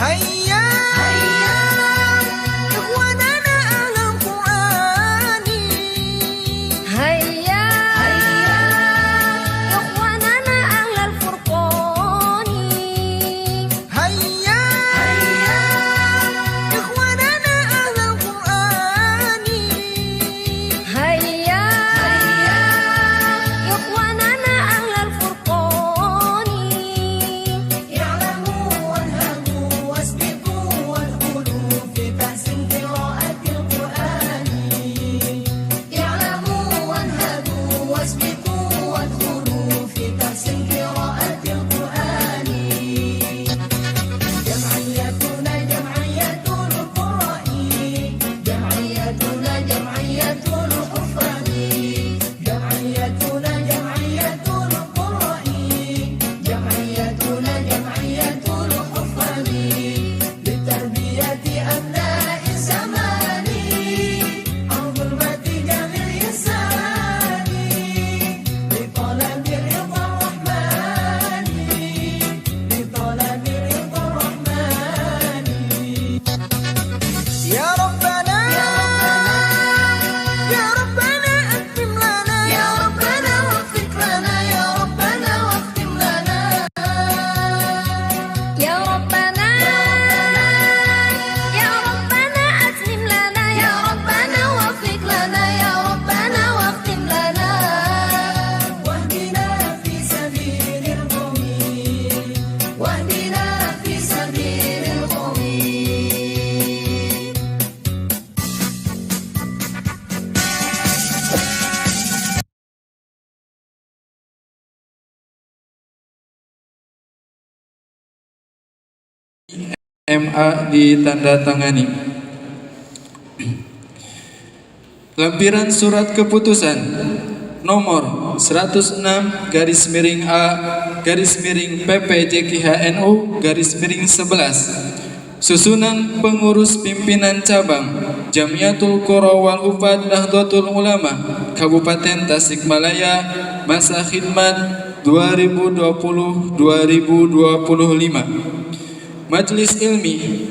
هيا إخواننا أهل القرآن هيا إخواننا أهل الفرقان هيا إخواننا أهل القرآن هيا إخواننا أهل الفرقان اعلموا وانهضوا واسبقوا وادخلوا في تحسين قراءة القرآن اعلموا وانهضوا واسبقوا وادخلوا في تحسين قراءة القرآن جمعيتنا جمعية القراء جمعيتنا جمعية الحفاظ جمعيتنا جمعية القراء جمعيتنا جمعية الحفاظ لتربية أبناء الزمان عن ظلمة جهل الإنسان لطلب رضا الرحمن لطلب رضا الرحمن يا ربنا يا ربنا أتم لنا يا ربنا وفق لنا يا ربنا واختم لنا يا ربنا يا ربنا أتمم لنا يا ربنا وفق لنا يا ربنا واختم لنا واهدنا في سبيل القوم واهدنا في سبيل القوم MA ditandatangani. Lampiran surat keputusan nomor 106 garis miring A garis miring PPJKHNU garis miring 11. Susunan pengurus pimpinan cabang Jamiatul Qura wal Hufad Nahdlatul Ulama Kabupaten Tasikmalaya masa khidmat 2020-2025. Majelis Ilmi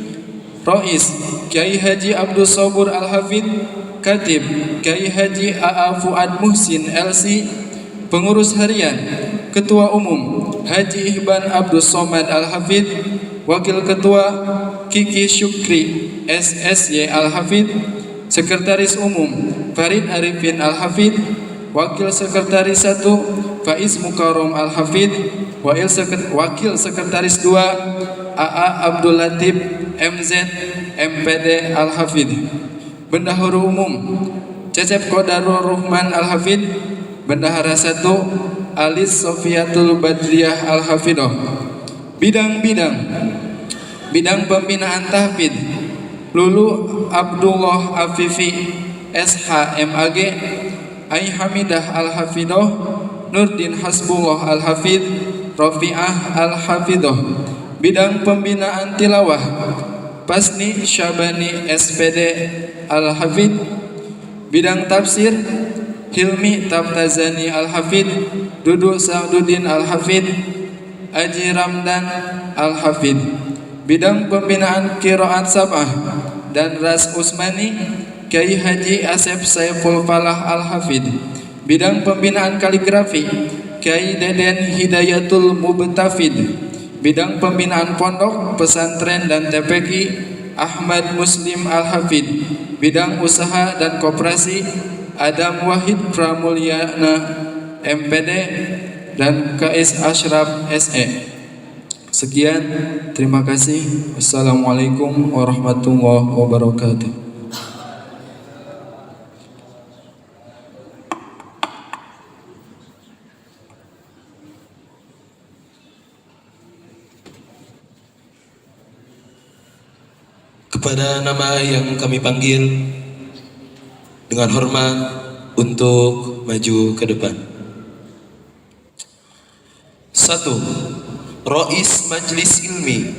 Rais Kiai Haji Abdul Sabur Al-Hafidh, Katib Kiai Haji A.A. Fuad Muhsin LC, Pengurus Harian Ketua Umum Haji Ihban Abdul Somad Al-Hafidh, Wakil Ketua Kiki Syukri SSY Al-Hafidh, Sekretaris Umum Farid Arifin Al-Hafidh, Wakil Sekretaris 1 Faiz Mukarram Al-Hafidh, Wakil Sekretaris 2 AA Abdul Latif MZ MPD Al-Hafidh, Bendahara Umum Cecep Qadarur Rahman Al-Hafidh, Bendahara 1 Alis Sofiatul Badriyah Al-Hafidhah. Bidang pembinaan tahfidz Lulu Abdullah Afifi SH MAG, Ai Hamidah Al-Hafidhah, Nurdin Hasbullah Al-Hafidh, Rafi'ah Al-Hafidhah. Bidang pembinaan tilawah Pasni Syabani SPD Al-Hafidh. Bidang tafsir Hilmi Tabtazani Al-Hafidh, Dudu Sa'duddin Al-Hafidh, Aji Ramdan Al-Hafidh. Bidang pembinaan Qiraat Sab'ah dan Ras Usmani Kiai Haji Asep Saiful Falah Al-Hafidh. Bidang pembinaan kaligrafi Kiai Deden Hidayatul Mubtafid. Bidang pembinaan pondok, pesantren dan TPQ Ahmad Muslim Al-Hafidh. Bidang usaha dan koperasi Adam Wahid Pramulyana MPD dan KS Ashraf SE. Sekian, terima kasih. Wassalamualaikum warahmatullahi wabarakatuh. Kepada nama yang kami panggil dengan hormat untuk maju ke depan. 1. Rais Majelis Ilmi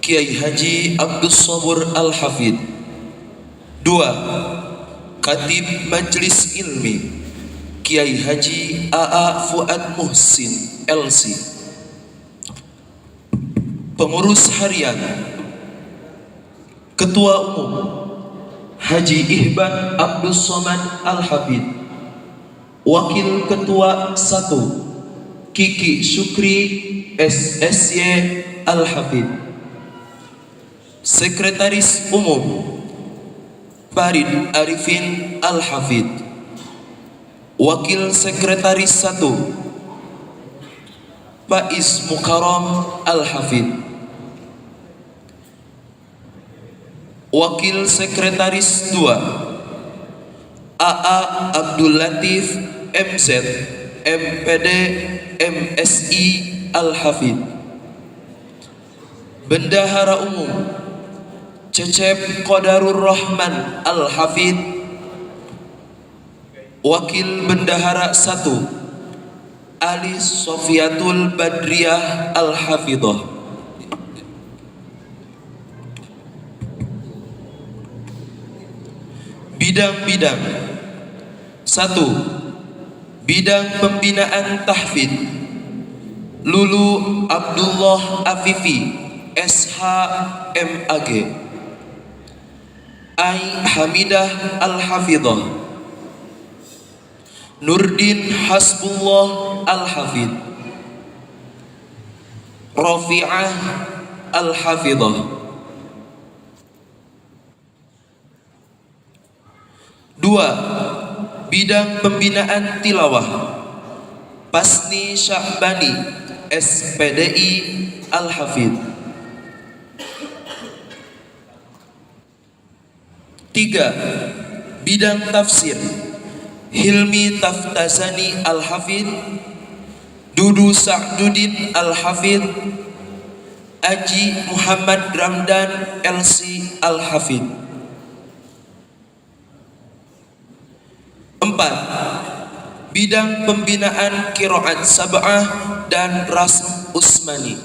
Kiai Haji Abdul Sabur Al-Hafidh. 2. Katib Majelis Ilmi Kiai Haji A.A. Fuad Muhsin LC. Pengurus Harian Ketua Umum Haji Ihban Abdul Somad Al-Hafid. Wakil Ketua 1 Kiki Syukri SSY Al-Hafid. Sekretaris Umum Farid Arifin Al-Hafid. Wakil Sekretaris 1 Faiz Mukarram Al-Hafid. Wakil Sekretaris 2 AA Abdul Latif MZ MPD MSI Al-Hafid. Bendahara Umum Cecep Qadarur Rahman Al-Hafid. Wakil Bendahara 1 Ali Sofiatul Badriah Al-Hafidah. Bidang-bidang 1. Bidang Pembinaan Tahfidz Lulu Abdullah Afifi SH MAG. Ai Hamidah Al-Hafidhah. Nurdin Hasbullah Al-Hafidh. Rafi'ah Al-Hafidhah. 2. Bidang Pembinaan Tilawah Pasni Syahbani SPDI Al-Hafidh. 3. Bidang Tafsir Hilmi Taftazani Al-Hafidh. Dudu Sa'dudin Al-Hafidh. Aji Muhammad Ramdan LC Al-Hafidh. 4. Bidang Pembinaan Qiraat Sab'ah dan Rasm Usmani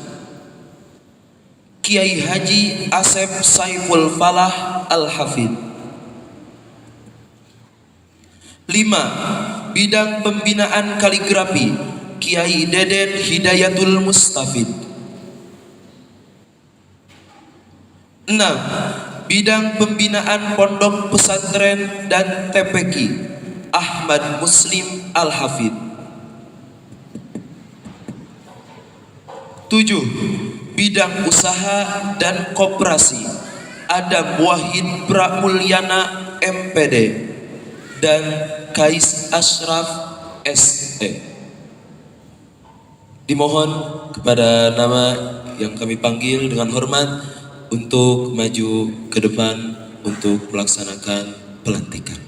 Kiai Haji Asep Saiful Falah Al-Hafidh. 5. Bidang Pembinaan Kaligrafi Kiai Deden Hidayatul Mustafid. 6. Bidang Pembinaan Pondok Pesantren dan TPQ Ahmad Muslim Al-Hafidh. 7. Bidang Usaha dan Koperasi Adam Wahid Pramulyana MPD dan Kais Ashraf SE. Dimohon kepada nama yang kami panggil dengan hormat untuk maju ke depan untuk melaksanakan pelantikan.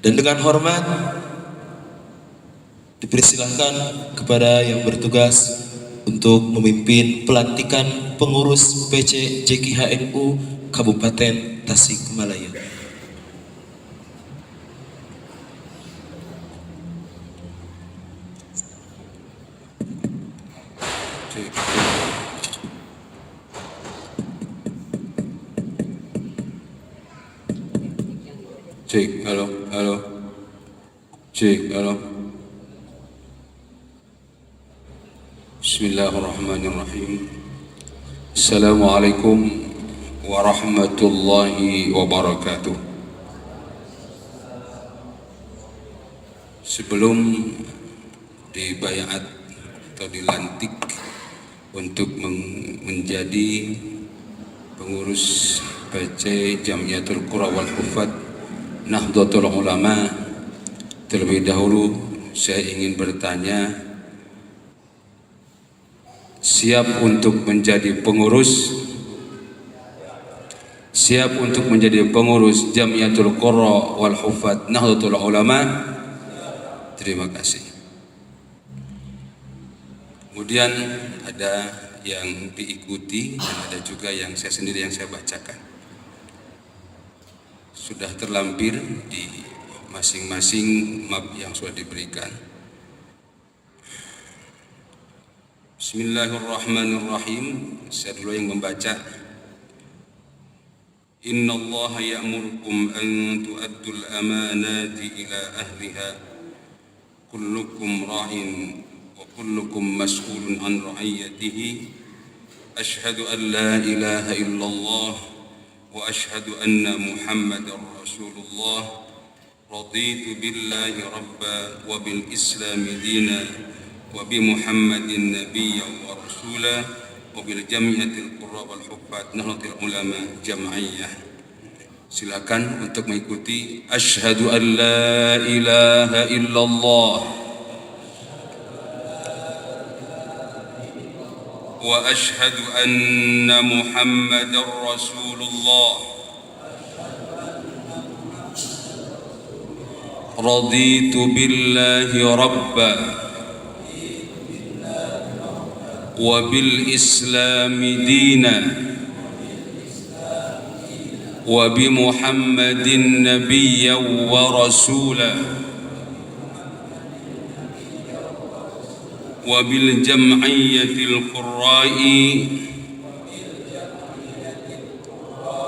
Dan dengan hormat dipersilahkan kepada yang bertugas untuk memimpin pelantikan pengurus PC JKHNU Kabupaten Tasikmalaya. Cek, halo, halo. Cek, halo. Bismillahirrahmanirrahim. Assalamualaikum warahmatullahi wabarakatuh. Sebelum dibayat atau dilantik untuk menjadi pengurus PC Jamiatul Qura wal Hufad Nahdlatul Ulama, terlebih dahulu saya ingin bertanya, siap untuk menjadi pengurus Jamiatul Qura wal Hufad Nahdlatul Ulama? Terima kasih. Kemudian ada yang diikuti dan ada juga yang saya sendiri yang saya bacakan. Sudah terlampir di masing-masing map yang sudah diberikan. Bismillahirrahmanirrahim. Saya dulu yang membaca. Inna Allah ya'murukum an tu'addul amanati ila ahliha. Kullukum ra'in wa kullukum mas'ulun an ra'iyatihi. Ashhadu an la ilaha illallah وأشهد أن محمدا رسول الله رضيت بالله ربا وبالإسلام دينا وبمحمد نبيا ورسولا وبالجمعية القراء والحفاظ نهضة العلماء جمعية. Silakan untuk mengikuti asyhadu an la ilaha illallah wa asyhadu anna muhammadar rasulullah raditu billahi rabba wa bil islami dina wa bi muhammadin nabiyyan wa rasula wa bil jam'iyyatil qurra'i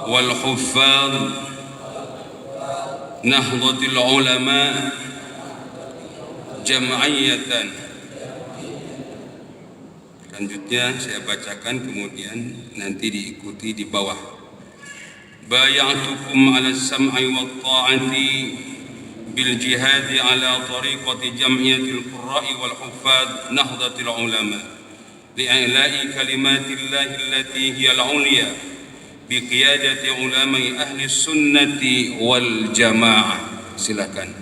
wal huffaz nahdlatil ulama jam'iyatan. Selanjutnya saya bacakan, kemudian nanti diikuti di bawah. Bay'atukum 'ala as-sam'i wat-ta'ati bil jihad 'ala tariqati jam'iyatil qurra'i wal huffaz nahdlatil ulama li'ila'i kalimatillahi allati hiya al-'ulya bi qiyadati ulama'i ahli sunnati wal jamaah. Silakan.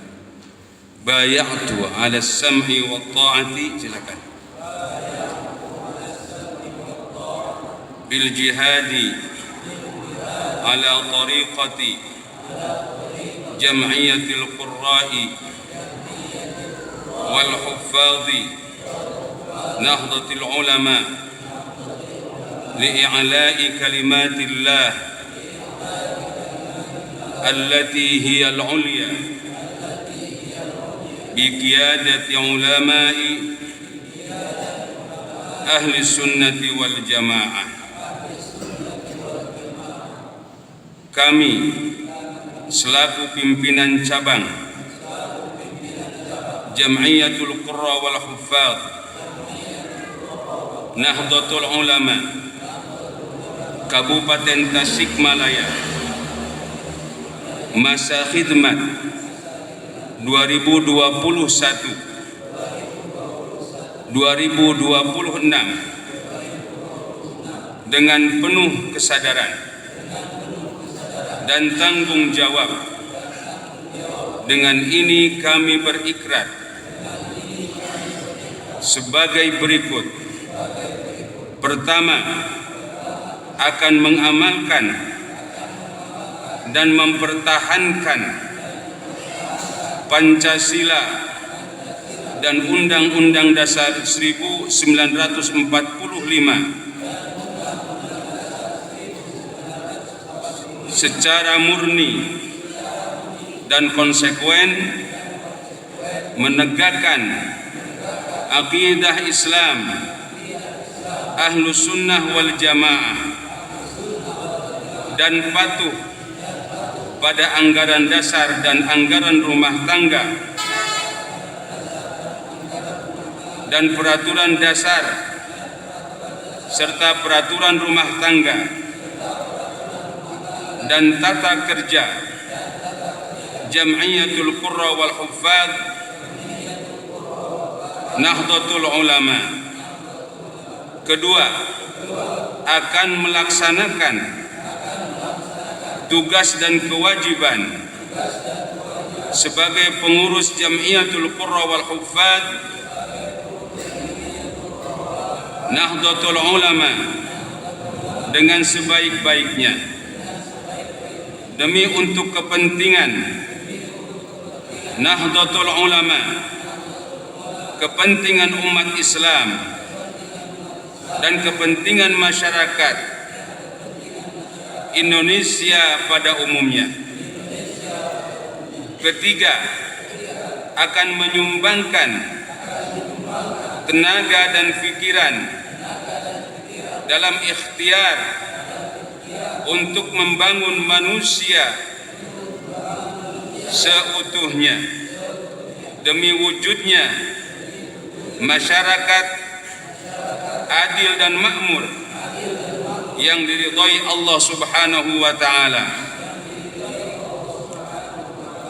Bay'atu 'ala as-sam'i wat-ta'ati, silakan. Bil jihadi على طريقة جمعية القراء والحفاظ نهضة العلماء لإعلاء كلمات الله التي هي العليا بقيادة علماء أهل السنة والجماعة. Kami selaku pimpinan cabang Jam'iyatul Qurra wal Huffaz Nahdlatul Ulama Kabupaten Tasikmalaya, masa khidmat 2021-2026 dengan penuh kesadaran dan tanggung jawab. Dengan ini kami berikrar sebagai berikut. Pertama, akan mengamalkan dan mempertahankan Pancasila dan Undang-Undang Dasar 1945 secara murni dan konsekuen, menegakkan akidah Islam Ahlus Sunnah wal Jamaah dan patuh pada anggaran dasar dan anggaran rumah tangga dan peraturan dasar serta peraturan rumah tangga dan tata kerja Jam'iyatul Qurra wal Huffaz Nahdlatul Ulama. Kedua, akan melaksanakan tugas dan kewajiban sebagai pengurus Jam'iyatul Qurra wal Huffaz Nahdlatul Ulama dengan sebaik-baiknya demi untuk kepentingan Nahdlatul Ulama, kepentingan umat Islam dan kepentingan masyarakat Indonesia pada umumnya. Ketiga, akan menyumbangkan tenaga dan pikiran dalam ikhtiar untuk membangun manusia seutuhnya demi wujudnya masyarakat adil dan makmur yang diridhai Allah Subhanahu wa taala.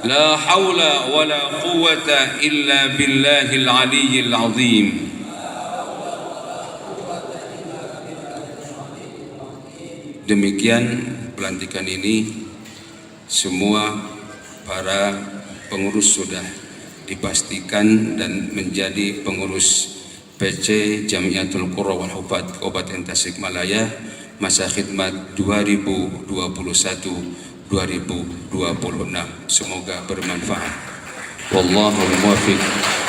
La haula wa la quwwata illa billahil aliyyil azim. Demikian pelantikan ini, semua para pengurus sudah dipastikan dan menjadi pengurus PC Jamiatul Qurra wal Hufat Kabupaten Tasikmalaya masa khidmat 2021-2026. Semoga bermanfaat. Wallahu muwaffiq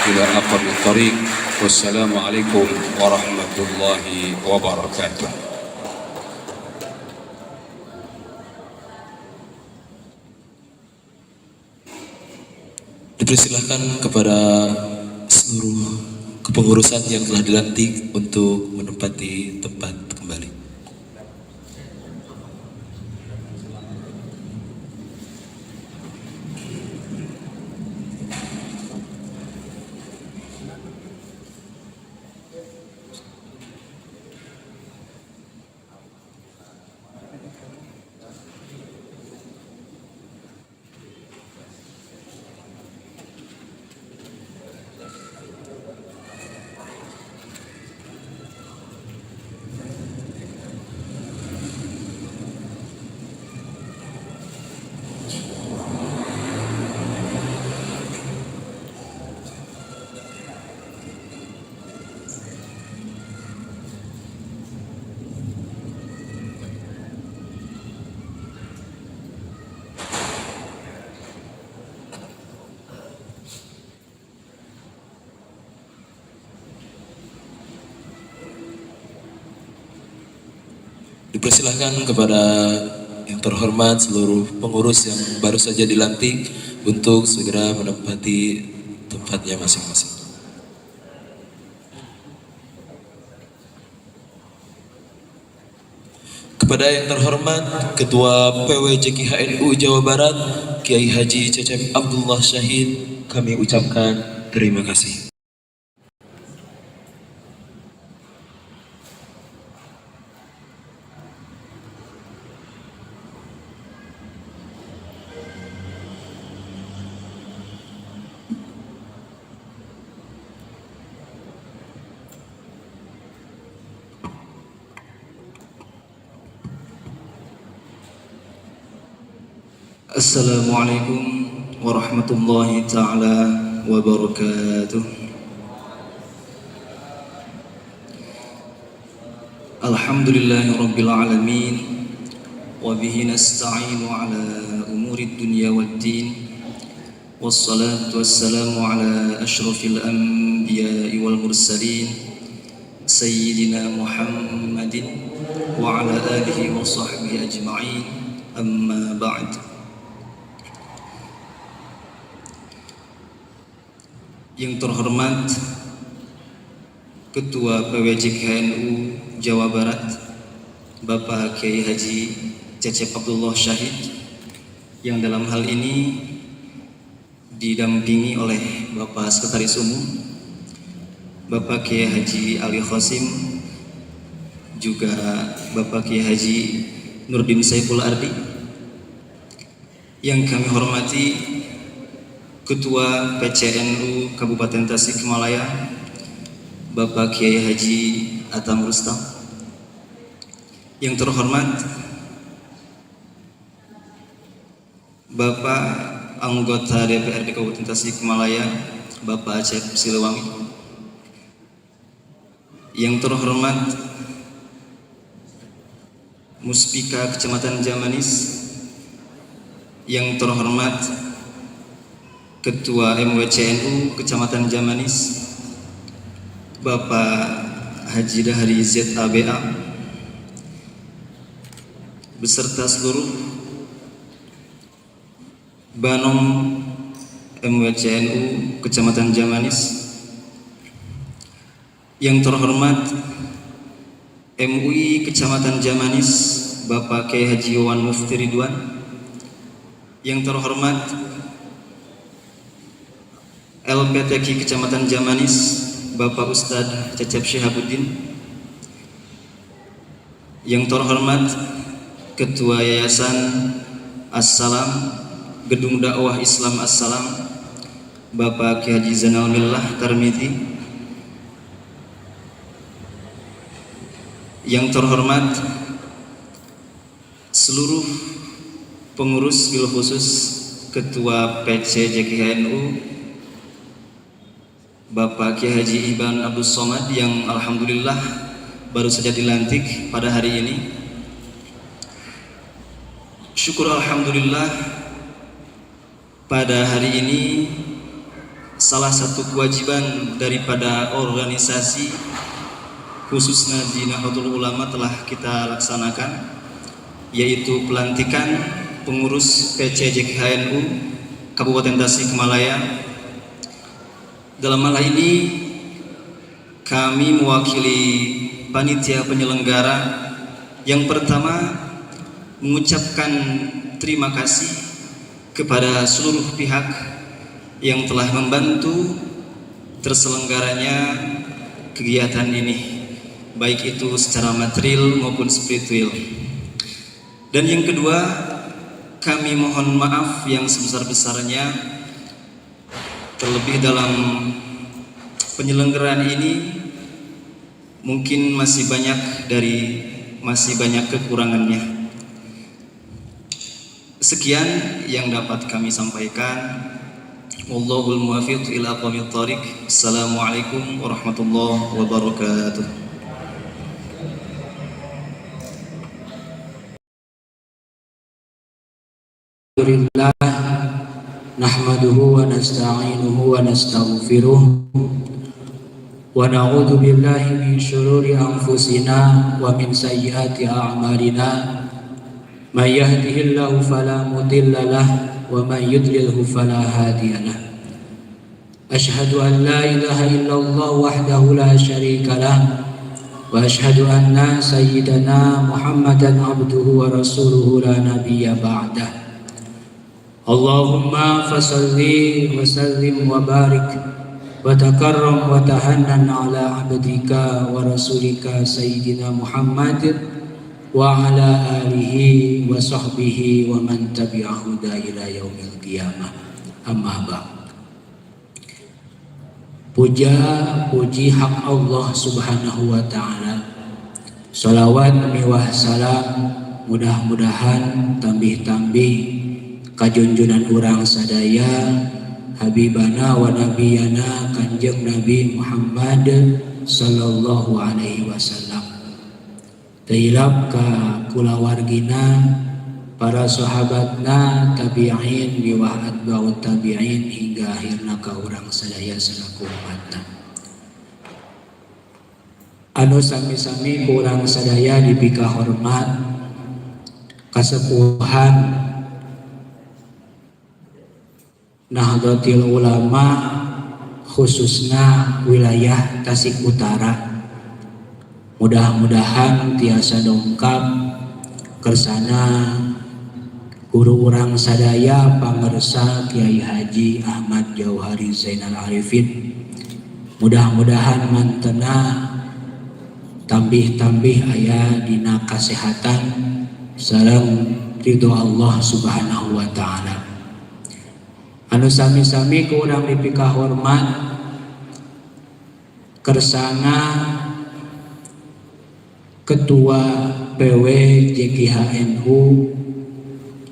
ila aqwamit thariq. Wassalamualaikum warahmatullahi wabarakatuh. Dipersilahkan kepada seluruh kepengurusan yang telah dilantik untuk menempati tempat kembali. Dipersilahkan kepada yang terhormat seluruh pengurus yang baru saja dilantik untuk segera menempati tempatnya masing-masing. Kepada yang terhormat Ketua PWJKHNU Jawa Barat Kiai Haji Cecep Abdullah Syahid, kami ucapkan terima kasih. Assalamualaikum warahmatullahi ta'ala wabarakatuh. Alhamdulillahi rabbil alamin, wa bihi nasta'inu ala umuri dunya waddin, wassalatu wassalamu ala ashrafil anbiya'i wal mursalin sayyidina Muhammadin wa ala alihi wa sahbihi ajma'in, amma ba'd. Yang terhormat Ketua PWJKHNU Jawa Barat Bapak Kiai Haji Cecep Abdullah Syahid, yang dalam hal ini didampingi oleh Bapak Sekretaris Umum Bapak Kiai Haji Ali Khosim, juga Bapak Kiai Haji Nurdin Saiful Ardi. Yang kami hormati Ketua PCNU Kabupaten Tasikmalaya Bapak Kiai Haji Atam Rustam. Yang terhormat Bapak anggota DPRD Kabupaten Tasikmalaya Bapak Acep Siliwangi. Yang terhormat Muspika Kecamatan Jamanis. Yang terhormat Ketua MWCNU Kecamatan Jamanis Bapak Haji Dahri ZABA beserta seluruh Banom MWCNU Kecamatan Jamanis. Yang terhormat MUI Kecamatan Jamanis Bapak Kiai Haji Wawan Mufti Ridwan. Yang terhormat LPTQ Kecamatan Jamanis Bapak Ustadz Cecep Syihabuddin. Yang terhormat Ketua Yayasan As-Salam, Gedung Dakwah Islam As-Salam, Bapak Ki Haji Zainal Millah Tarmizi. Yang terhormat seluruh pengurus bil khusus Ketua PC JKHNU, Bapak Ki Haji Iban Abdul Somad yang alhamdulillah baru saja dilantik pada hari ini. Syukur alhamdulillah, pada hari ini salah satu kewajiban daripada organisasi khususnya di Nahdlatul Ulama telah kita laksanakan, yaitu pelantikan pengurus PC JKHNU Kabupaten Tasikmalaya. Dalam hal ini kami mewakili panitia penyelenggara yang pertama mengucapkan terima kasih kepada seluruh pihak yang telah membantu terselenggaranya kegiatan ini, baik itu secara material maupun spiritual. Dan yang kedua, kami mohon maaf yang sebesar-besarnya terlebih dalam penyelenggaraan ini mungkin masih banyak kekurangannya. Sekian yang dapat kami sampaikan. Wallahul muwaffiq ila aqwamit thoriq. Assalamualaikum warahmatullahi wabarakatuh. Alhamdulillah, nahmaduhu wa nasta'inuhu wa nastaghfiruh wa na'udzu billahi min syururi anfusina wa min sayyiati a'malina. May yahdihillahu fala mudilla lahu wa may yudlilhu fala hadiya lahu. Asyhadu an la ilaha illallah wahdahu la syarika lahu wa asyhadu anna sayyidana Muhammadan abduhu wa rasuluhu la nabiyya ba'dah. Allahumma fasalli wa sallim wa barik wa takarram wa tahannan ala abdika wa rasulika sayyidina Muhammad wa ala alihi wa sahbihi wa man tabi'ahu ila yaumil qiyamah. Amma ba'd. Puji hak Allah Subhanahu wa taala. Shalawat miwah salam mudah-mudahan tambih-tambih kajunjunan urang sadaya habibana wa nabiyana Kanjeng Nabi Muhammad sallallahu alaihi wasallam. Tailap ka kulawargina, para sahabatna, tabi'in miwah atba'ut tabi'in hingga akhirna ka urang sadaya selaku umatna. Anu sami-sami ku urang sadaya dipika hormat kasepuhan Nahdlatul Ulama khususnya wilayah Tasik Utara. Mudah-mudahan tiasa dongkap kersana guru urang sadaya pangersa Kiai Haji Ahmad Jauhari Zainal Arifin. Mudah-mudahan mantena tambih-tambih aya dina kasehatan sareng ridho Allah Subhanahu wa taala. Anu sami-sami ku urang dipika hormat kersana Ketua PW JKHNU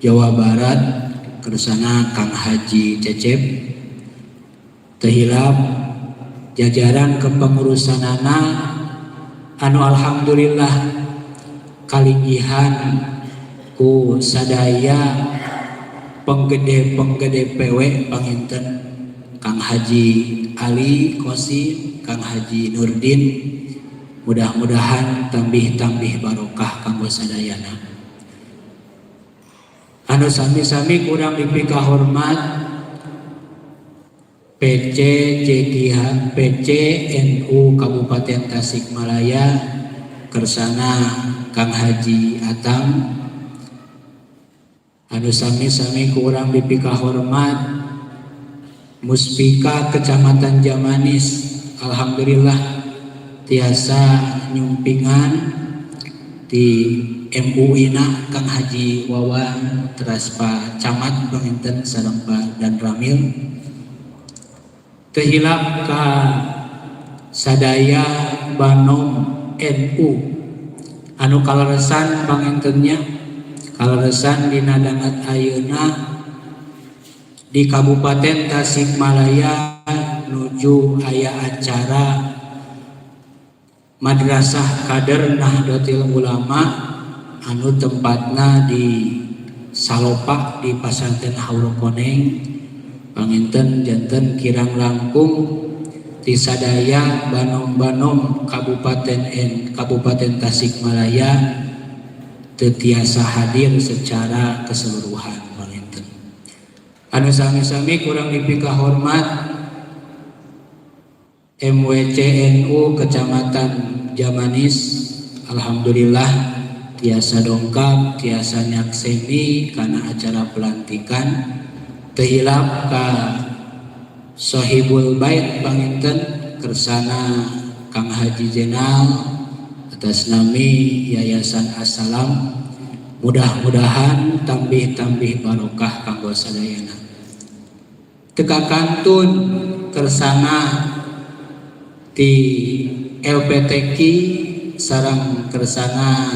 Jawa Barat kersana Kang Haji Cecep, tehilap jajaran kepengurusanana anu alhamdulillah kalinggihan ku sadaya penggede PW panginten Kang Haji Ali Kosim, Kang Haji Nurdin. Mudah-mudahan tambih-tambih barokah kanggo sadayana. Anu sami-sami kurang dipika hormat PC JKH PCNU Kabupaten Tasikmalaya kersana Kang Haji Atam. Anu sami-sami kurang dipika hormat Muspika Kecamatan Jamanis, alhamdulillah tiasa nyumpingan di MUI na Kang Haji Wawan teras Pak Camat panginten sareng Pak Dan Ramil teu hilap ka sadaya Banom NU anu kaleresan pangintennya kaleresan dina dangat ayeuna di Kabupaten Tasikmalaya nuju aya acara Madrasah Kader Nahdlatul Ulama anu tempatna di Salopak di Pasantren Haurukoneng panginten janten kirang langkung di sadaya Banom-banom Kabupaten Tasikmalaya teu tiasa hadir secara keseluruhan panginten. Anu sami-sami kurang dipika hormat MWCNU Kecamatan Jamanis, alhamdulillah tiasa dongkap, tiasa nyakseni karena acara pelantikan. Teu hilap ka Sohibul Bait panginten kersana Kang Haji Jenal atas nami Yayasan Assalam. Mudah-mudahan tambih-tambih barokah kanggo sadayana. Teka kantun kersana di LPTQ sareng kersana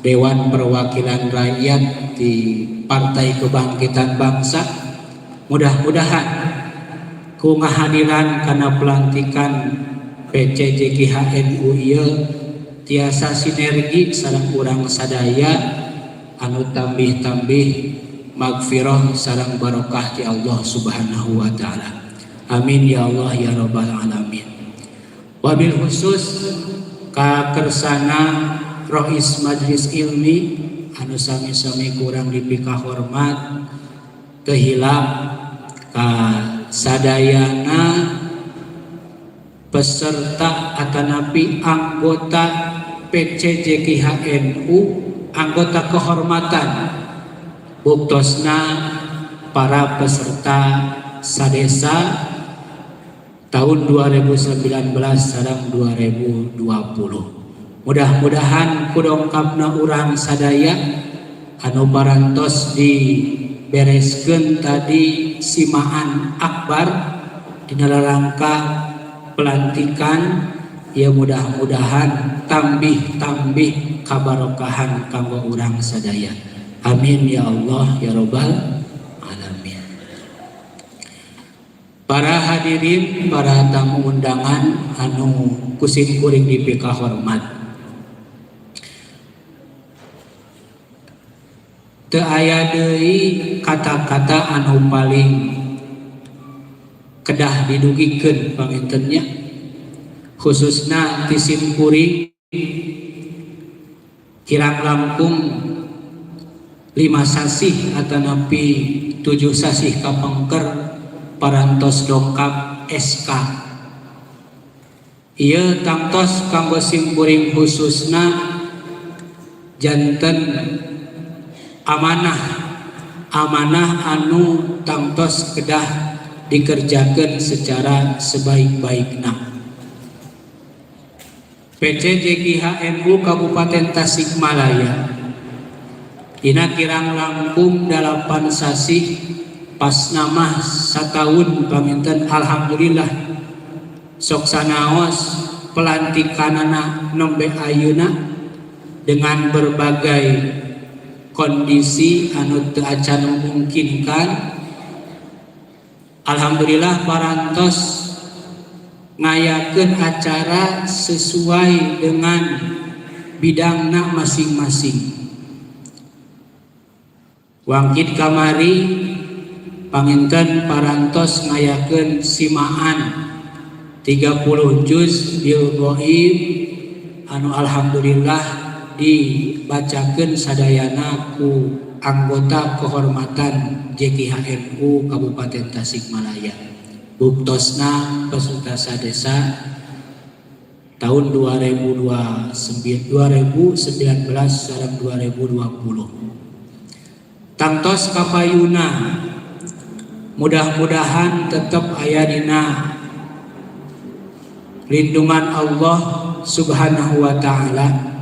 Dewan Perwakilan Rakyat di Partai Kebangkitan Bangsa, mudah-mudahan ku ngahadiran kana pelantikan PCJKHNU ieu tiasa sinergi sareng urang sadaya anu tambih-tambih magfirah sareng barokah ti Allah Subhanahu wa taala. Amin ya Allah ya rabbal alamin. Wabil khusus ka kersana Rois Majlis Ilmi anu sami-sami kurang dipika hormat teu hilap ka sadayana peserta atanapi anggota PCJKHNU anggota kehormatan buktosna para peserta sadesa tahun 2019 sareng 2020. Mudah-mudahan kudongkapna urang sadaya anu parantos dibereskeun tadi simaan akbar dina rangka pelantikan ya mudah-mudahan tambih-tambih kabarokahan kanggo urang sadaya. Amin ya Allah ya rabbal alamin. Para hadirin, para tamu undangan anu kusim kuring dipika hormat. Teu aya deui kata-kata anu paling kedah didugikeun pangintennya khususna ti sim kuring kirang langkung 5 sasih atanapi 7 sasih kapengker parantos dongkap SK. Ieu tangtos kanggo sim kuring khususna janten amanah anu tangtos kedah dikerjakan secara sebaik-baikna. PCJKHNU Kabupaten Tasikmalaya dina kirang langkung 8 sasih pas nama satahun paminten alhamdulillah sok sanaos pelantikanana nembe ayeuna dengan berbagai kondisi anu teu acan memungkinkan. Alhamdulillah parantos ngayakeun acara sesuai dengan bidangna masing-masing. Wangkit kamari panginten parantos ngayakeun simaan 30 juz bil ghaib anu alhamdulillah dibacakeun sadayana ku anggota kehormatan JKHNU Kabupaten Tasikmalaya. Buktosna peserta sadesa tahun 2019 sareng 2020. Tangtos kapayuna mudah-mudahan tetap aya dina lindungan Allah Subhanahu wa taala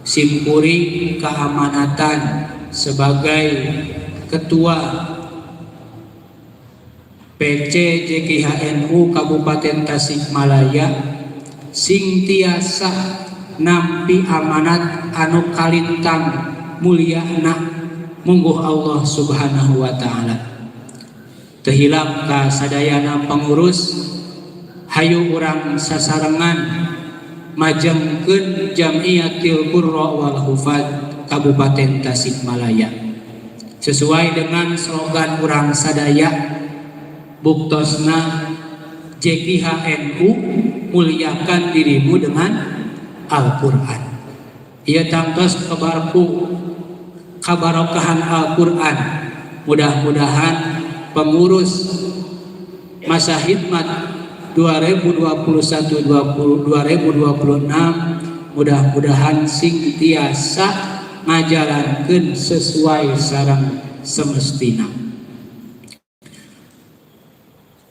simkuring keamanatan sebagai ketua PC JKHNU Kabupaten Tasikmalaya sing tiasa nampi amanat anu kalintang mulyana mungguh Allah Subhanahu wa taala. Teu hilap ka sadayana pengurus hayu urang sasarengan majengkeun Jamiatil Qurra wal Hufad Kabupaten Tasikmalaya sesuai dengan slogan urang sadaya buktosna JKHNU muliakan dirimu dengan Al-Quran. Ia tangtos kabarokahan Al-Quran. Mudah-mudahan pengurus masa hikmat 2021-2026 mudah-mudahan sing tiasa ngajalankeun sesuai sareng semestina.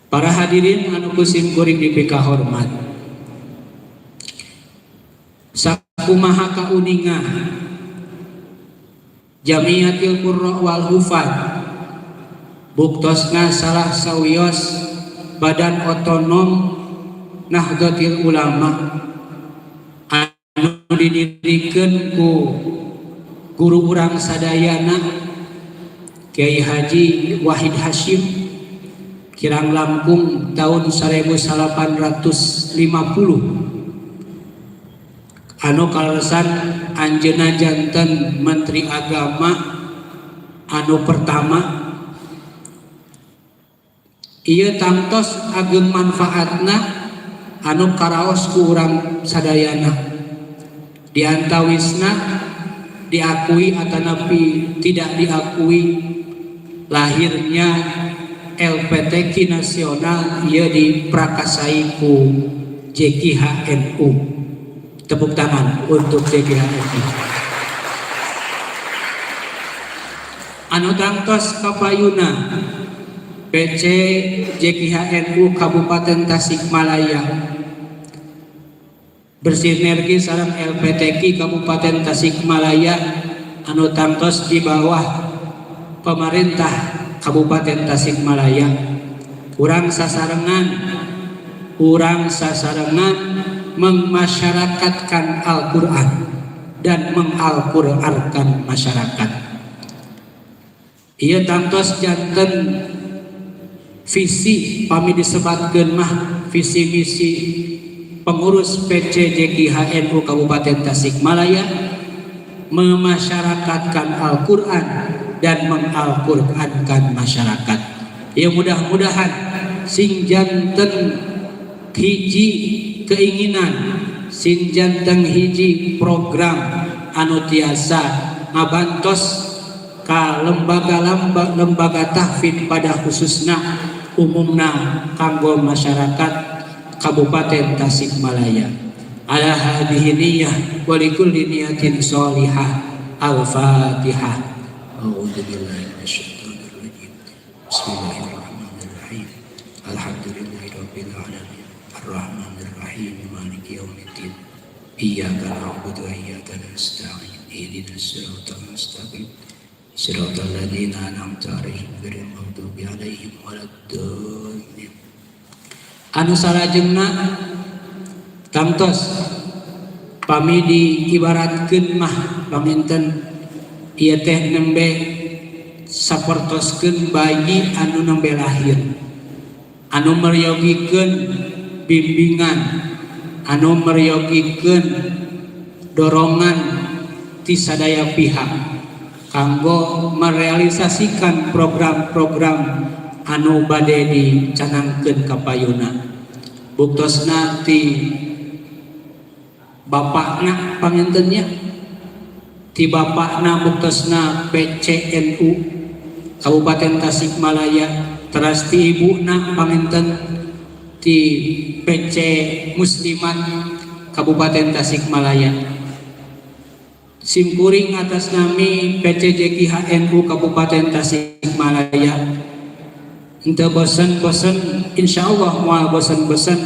Para hadirin anu kusim kuring dipika hormat, sakumaha kauningan Jamiatil Qurra wal Hufad buktosna salah sawios badan otonom Nahdlatul Ulama anu didirikeun ku guru urang sadayana Kiai Haji Wahid Hashim kirang langkung tahun 1850 anu kaleresan anjeunna janten Menteri Agama anu pertama. Ieu tangtos ageng manfaatna anu karaos ku urang sadayana diantawisna diakui atanapi tidak diakui lahirnya LPTQ nasional ia diprakasai ku JKHNU. Tepuk tangan untuk JKHNU. Anu tangtos kapayuna PC JKHNU Kabupaten Tasikmalaya bersinergi sareng LPTQ Kabupaten Tasikmalaya anu tangtos di bawah pemerintah Kabupaten Tasikmalaya. Urang sasarengan memasyarakatkan Al-Quran dan mengal-Qur'ankan masyarakat. Ia tangtos janten visi pami disebatkeun mah visi misi pengurus PC JKHNU Kabupaten Tasikmalaya memasyarakatkan Al-Quran dan mengal-Qur'ankan masyarakat. Ya mudah-mudahan sing janten hiji keinginan, sing janten hiji program anu tiasa ngabantos ka lembaga tahfidz pada khususna umumna kanggo masyarakat Kabupaten Tasikmalaya. Ala hadhihi niyyah wa likulli niyatin sholihah. Al-Fatihah. A'udzu billahi minasyaitonir rajim. Bismillahirrahmanirrahim. Alhamdulillahirabbil alamin. Arrahmanir rahim. Maliki yaumiddin. Iyyaka na'budu wa iyyaka nasta'in. Ihdinas siratal mustaqim. Siratal ladzina an'amta 'alaihim ghairil maghdubi 'alaihim waladdallin. Anu salajengna kantos pami diibaratkeun mah paminten ieu teh nembe sapertoskeun bayi anu nembe lahir, anu meryogikeun bimbingan, anu meryogikeun dorongan ti sadaya pihak kanggo merealisasikan program-program anu bade dicanangkeun ka payuna. Buktosna ti bapakna pamintennya ti bapakna buktosna PCNU Kabupaten Tasikmalaya, teras ti ibuna paminten ti PC Muslimat Kabupaten Tasikmalaya. Simkuring atas nami PC JKHNU Kabupaten Tasikmalaya. Henteu bosen-bosen, insyaallah moal bosen-bosen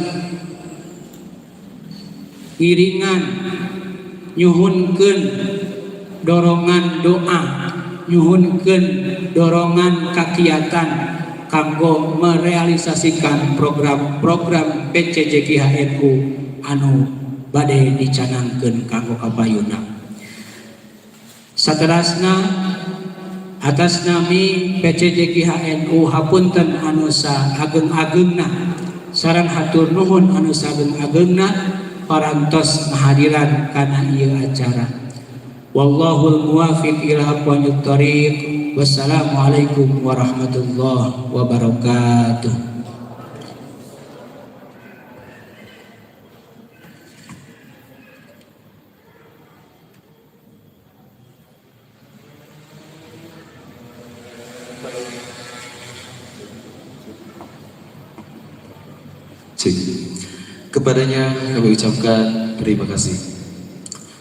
ngiringan nyuhunkeun dorongan doa, nyuhunkeun dorongan kakiatan kanggo merealisasikan program-program PCJKH-NU anu bade dicanangkeun kanggo kapayuna. Saterasna atas nami PCJKH-NU hapunten anu saageng-agengna sareng hatur nuhun anu saageng-agengna parantos ngahadiran kana ieu acara. Wallahul muwaffiq ila aqwamit thoriq. Wassalamualaikum warahmatullahi wabarakatuh. Kepadanya kami ucapkan terima kasih.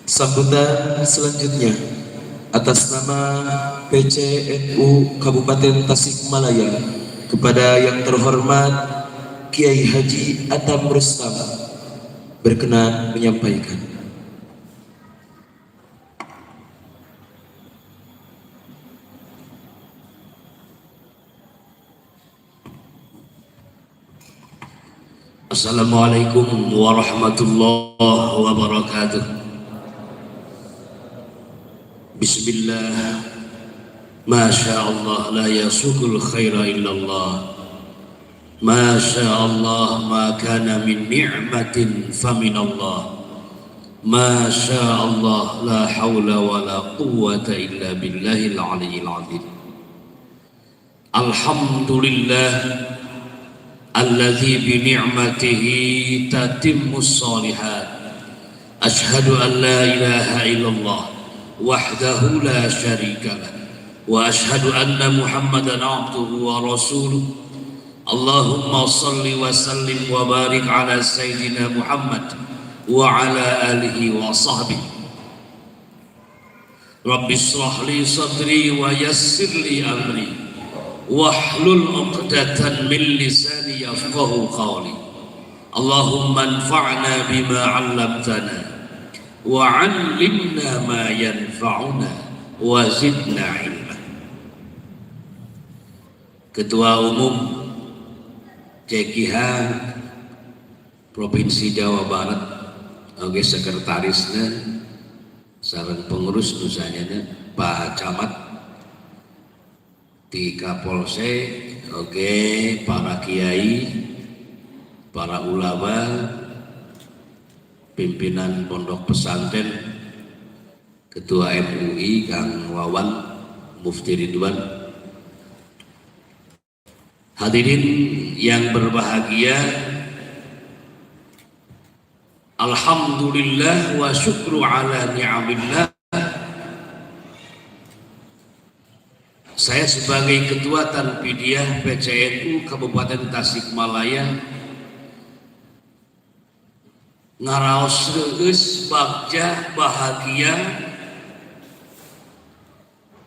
Sambutan selanjutnya atas nama PCNU Kabupaten Tasikmalaya kepada yang terhormat Kiai Haji Atam Rustam berkenan menyampaikan. Assalamualaikum warahmatullahi wabarakatuh. Bismillah. Masya Allah la yasukul khaira illallah. Masya Allah ma kana min ni'matin faminallah. Masya Allah la hawla wa la quwwata illa billahil aliyyil azim. Alhamdulillah alladzi bi ni'matihi tatimmus shalihat. Ashhadu an la ilaha illallah wahdahu la syarika lah wa ashhadu anna Muhammadan abduhu wa rasuluh. Allahumma salli wa sallim wa barik ala sayyidina Muhammad wa ala alihi wa sahbihi. Rabbi shrah li sadri wa yassir li amri wahlul 'uqdatan min lisani yafqahu qawli. Allahumma anfa'na bima 'allamtana wa 'allimna ma yanfa'una wa zidna 'ilma. Ketua Umum JKH Provinsi Jawa Barat oge sekretarisna sareng pengurus nusanyana Pak Camat di Kapolsek, oke, para kiai, para ulama, pimpinan pondok pesantren, ketua MUI Kang Wawan, Mufti Ridwan, hadirin yang berbahagia, alhamdulillah wa syukru ala ni'amillah. Saya sebagai Ketua Tanfidiyah PCNU Kabupaten Tasikmalaya ngaraos reus bagja bahagia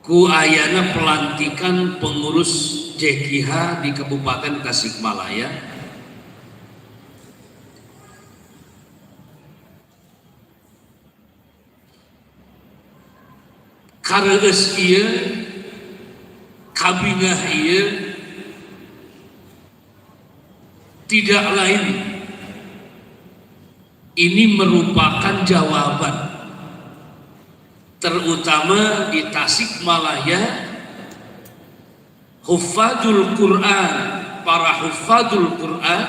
ku ayana pelantikan pengurus JKH di Kabupaten Tasikmalaya. Kareus ieu kabingah ieu tidak lain, ini merupakan jawaban terutama di Tasikmalaya huffazul Quran, para huffazul Quran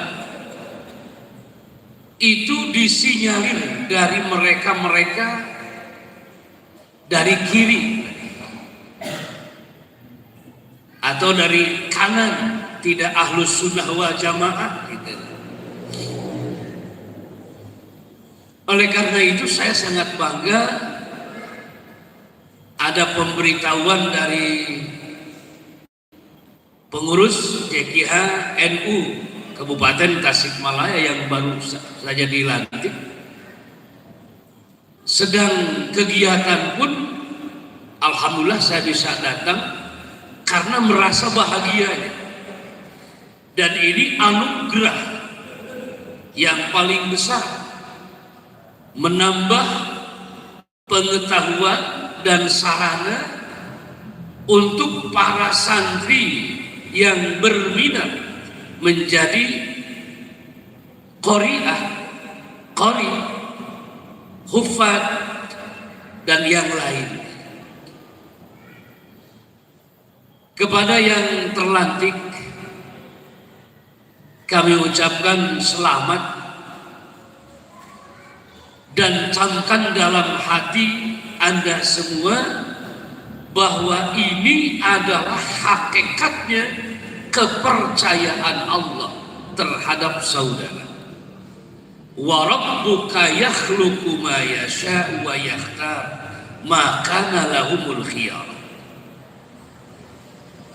itu disinyalir dari mereka-mereka dari kiri atau dari kanan, tidak ahlus sunnah wal jamaah gitu. Oleh karena itu saya sangat bangga ada pemberitahuan dari pengurus JKH NU Kabupaten Tasikmalaya yang baru saja dilantik. Sedang kegiatan pun alhamdulillah saya bisa datang karena merasa bahagia, dan ini anugerah yang paling besar, menambah pengetahuan, dan sarana untuk para santri yang berminat menjadi qari'ah, qari, hufad, dan yang lain. Kepada yang terlantik kami ucapkan selamat dan camkan dalam hati Anda semua bahwa ini adalah hakikatnya kepercayaan Allah terhadap saudara. Wa rabbuka yakhluqu ma yasha'u wa yakhtar ma kana lahumul khiyar.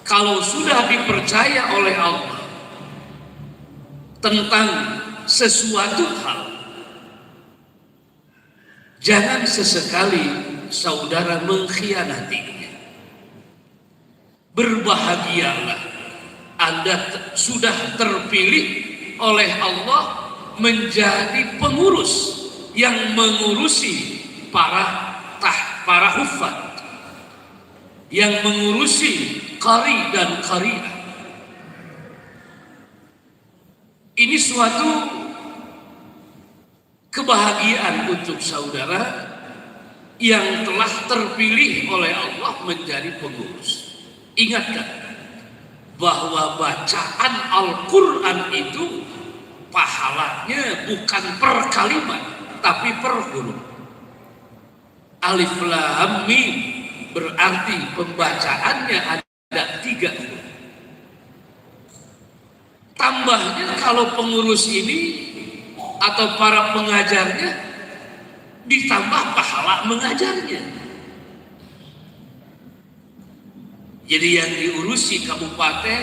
Kalau sudah dipercaya oleh Allah tentang sesuatu hal, jangan sesekali saudara mengkhianatinya. Berbahagialah Anda sudah terpilih oleh Allah menjadi pengurus yang mengurusi para hufad, yang mengurusi qari dan qari'ah. Ini suatu kebahagiaan untuk saudara yang telah terpilih oleh Allah menjadi pengurus. Ingatkan bahwa bacaan Al-Quran itu pahalanya bukan per kalimat tapi per huruf. Alif lam mim berarti pembacaannya ada 3 huruf. Tambahnya kalau pengurus ini atau para pengajarnya ditambah pahala mengajarnya. Jadi yang diurusi kabupaten,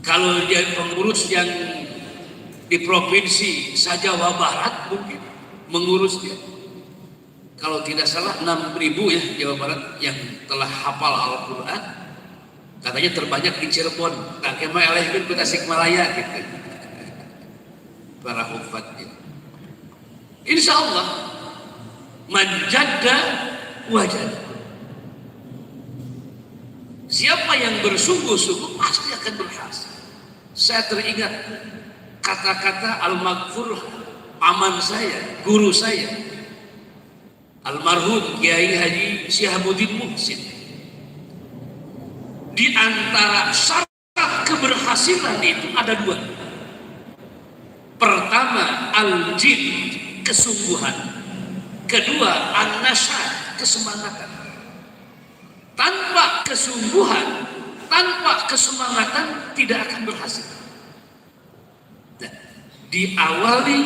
kalau dia pengurus yang di provinsi Jawa Barat mungkin mengurusnya. Kalau tidak salah 6.000 ya Jawa Barat yang telah hafal Al-Quran. Katanya terbanyak di Cirebon, tak kemah elehkeun ke Tasikmalaya gitu. Para hufadnya. Insya Allah manjadda wajad. Siapa yang bersungguh-sungguh pasti akan berhasil. Saya teringat kata-kata al-maghfur paman saya, guru saya, almarhum Kiai Haji Syihabuddin Muhsin. Di antara syarat keberhasilan itu ada 2. Pertama, al-jid, kesungguhan. Kedua, an-nasyad, kesemangatan. Tanpa kesungguhan, tanpa kesemangatan tidak akan berhasil. Nah, diawali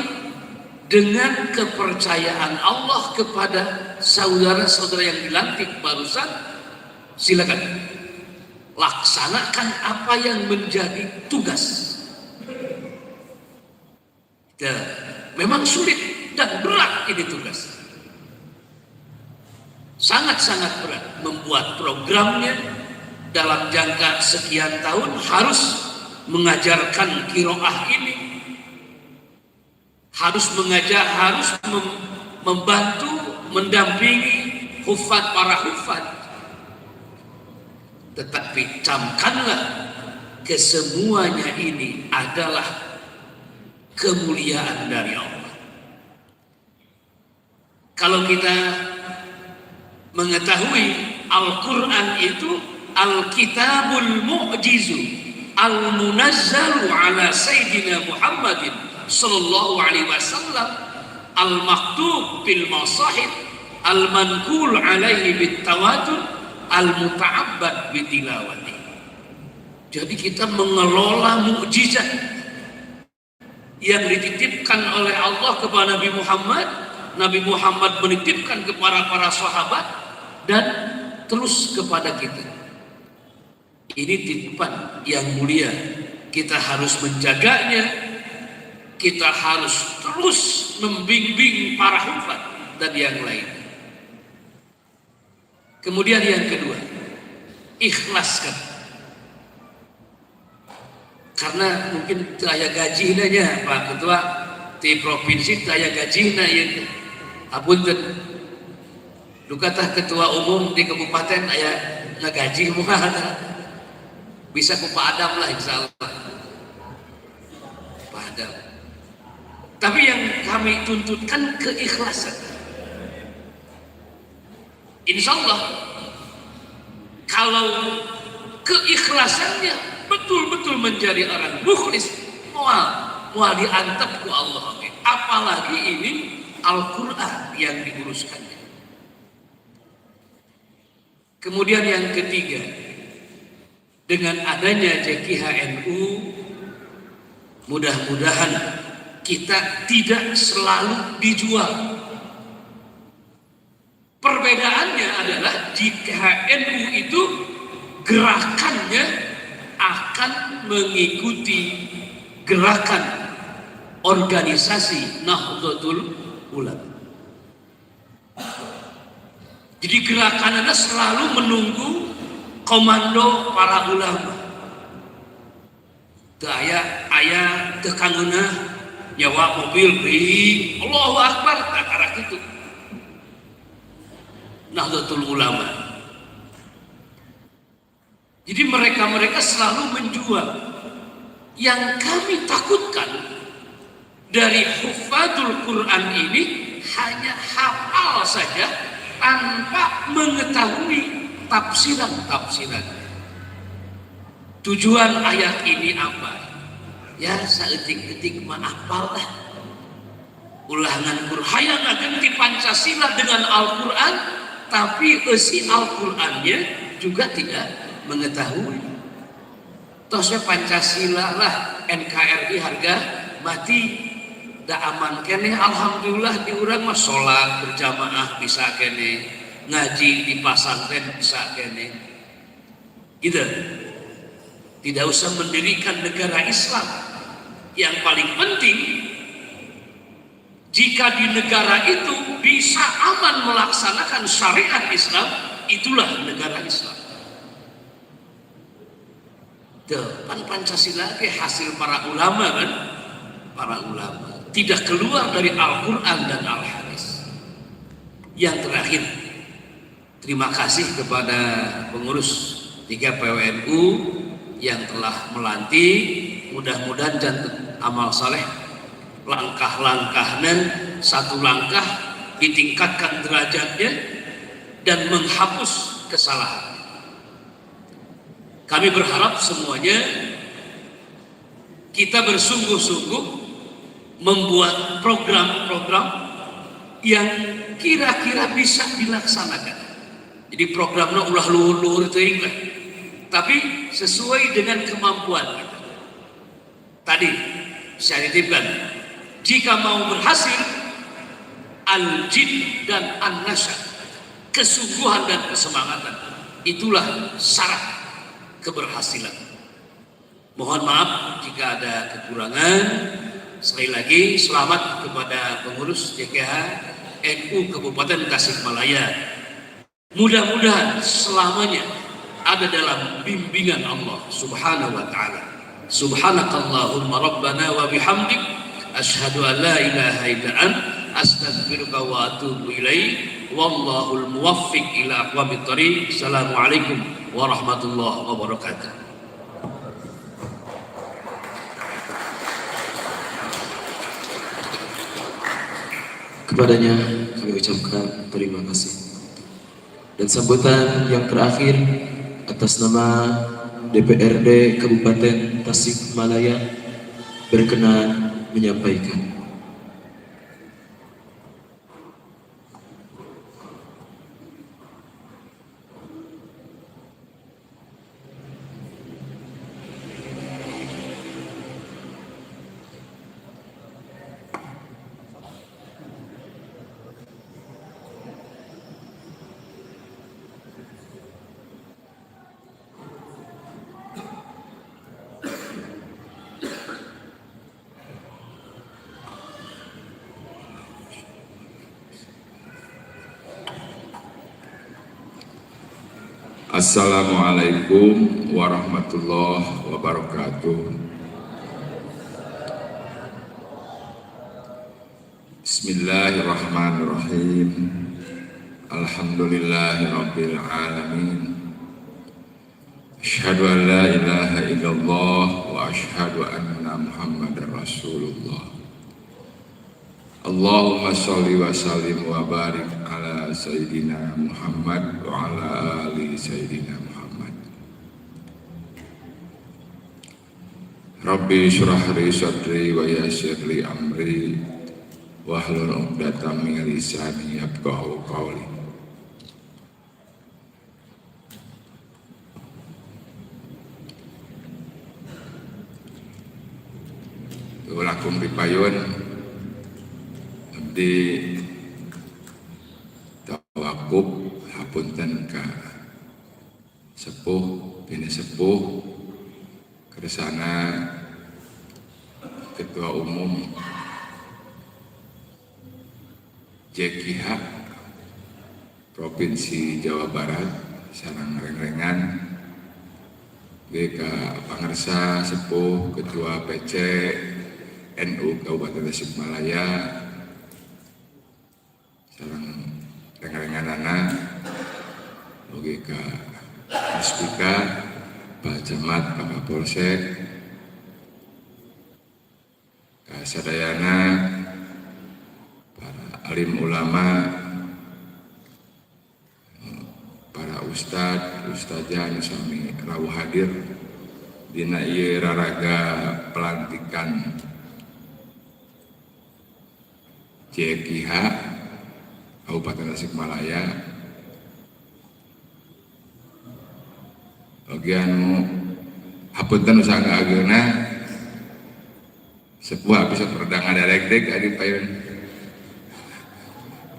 dengan kepercayaan Allah kepada saudara-saudara yang dilantik barusan. Silakan laksanakan apa yang menjadi tugas. Memang sulit dan berat ini tugas. Sangat-sangat berat membuat programnya dalam jangka sekian tahun, harus mengajarkan qiraah ini, harus mengajar, harus membantu, mendampingi hufad para hufad. Tetapi camkanlah kesemuanya ini adalah kemuliaan dari Allah. Kalau kita mengetahui Al-Quran itu Al-Kitabul Mu'jizu Al-Munazzalu ala Sayyidina Muhammadin sallallahu alaihi wasallam Al-Maktub bil Masahib Al-Manqul alaihi bit tawatur Al-Muta'abbad bitilawati. Jadi kita mengelola mukjizat yang dititipkan oleh Allah kepada Nabi Muhammad. Nabi Muhammad menitipkan kepada para sahabat dan terus kepada kita. Ini titipan yang mulia. Kita harus menjaganya. Kita harus terus membimbing para hufad dan yang lain. Kemudian yang kedua, ikhlaskan. Karena mungkin daya gajinya Pak Ketua di provinsi daya gajinya ya. Apunten Dukatah ketua umum di kabupaten aya ngagaji moal bisa ku Pak Adam lah insyaallah. Pak Adam. Tapi yang kami tuntutkan keikhlasan. Insyaallah kalau keikhlasannya betul-betul menjadi orang mukhlis, mual diantep ku Allah. Apalagi ini Al-Quran yang diuruskannya. Kemudian yang ketiga, dengan adanya JKHNU, mudah-mudahan kita tidak selalu dijual. Perbedaannya adalah JKHNU itu gerakannya akan mengikuti gerakan organisasi Nahdlatul Ulama. Jadi gerakannya selalu menunggu komando para ulama. Teu aya teu kangeunah nyawa mobil beuing Allahu Akbar tak arah kitu. Nahdlatul Ulama. Jadi mereka selalu menjual. Yang kami takutkan dari hufadzul Quran ini hanya hafal saja tanpa mengetahui tafsiran. Tujuan ayat ini apa? Ya saeutik-eutik mah hafal lah. Ulangan Quran hayang ganti Pancasila dengan Al-Quran, tapi isi Al-Qurannya juga tidak mengetahui. Tosnya Pancasila lah, NKRI harga mati da aman kene, alhamdulillah di urang mah sholat berjamaah bisa kene, ngaji di pesantren bisa kene. Gitu. Tidak usah mendirikan negara Islam. Yang paling penting jika di negara itu bisa aman melaksanakan syariat Islam, itulah negara Islam. Pancasila ke hasil para ulama kan? Para ulama tidak keluar dari Al-Quran dan Al-Hadis. Yang terakhir, terima kasih kepada pengurus 3 PWNU yang telah melantik. Mudah-mudahan jantung amal saleh langkah-langkahnya satu langkah ditingkatkan derajatnya dan menghapus kesalahan. Kami berharap semuanya kita bersungguh-sungguh membuat program-program yang kira-kira bisa dilaksanakan. Jadi programnya ulah luhur-luhur teuing lah, tapi sesuai dengan kemampuan kita. Tadi saya titipkan, jika mau berhasil, al-jid dan an-nasya, kesungguhan dan kesemangatan, itulah syarat keberhasilan. Mohon maaf jika ada kekurangan. Sekali lagi selamat kepada pengurus JKHNU Kabupaten Tasikmalaya. Mudah-mudahan selamanya ada dalam bimbingan Allah Subhanahu wa taala. Subhanakallahumma rabbana wa bihamdik asyhadu an la ilaha illa anta astaghfiruka wa atubu ilaik. Wallahul muwaffiq ila aqwamit thoriq. Assalamualaikum warahmatullahi wabarakatuh. Kepadanya kami ucapkan terima kasih. Dan sambutan yang terakhir atas nama DPRD Kabupaten Tasikmalaya berkenan menyampaikan. Assalamualaikum warahmatullahi wabarakatuh. Bismillahirrahmanirrahim. Alhamdulillahirabbil alamin. Asyhadu an la ilaha illallah wa asyhadu anna Muhammadar Rasulullah. Allahumma sholli wa sallim wa barik ala Sayyidina Muhammad wa ala ali Sayyidina Muhammad. Rabbi syrah li sadri wa yassir li amri wahlul 'uqdatam min lisani yafqahu qawli. Lakum pipayun abdi tawakuf hapunten ka sepuh bini sepuh kersana Ketua Umum JKH Provinsi Jawa Barat sareng reng-rengan GK pangarsa sepuh Ketua PC NU Kabupaten Tasikmalaya sareng reng-renganana oge ka Muspika Pak Camat Pak Kapolsek ka sadayana para alim ulama para ustadzah anu sami rawuh hadir dina ieu raraga pelantikan JKH Kabupaten Tasikmalaya. Bagian hapunten usaha ageuna sebuah episode perdangan derek-dek adi payun.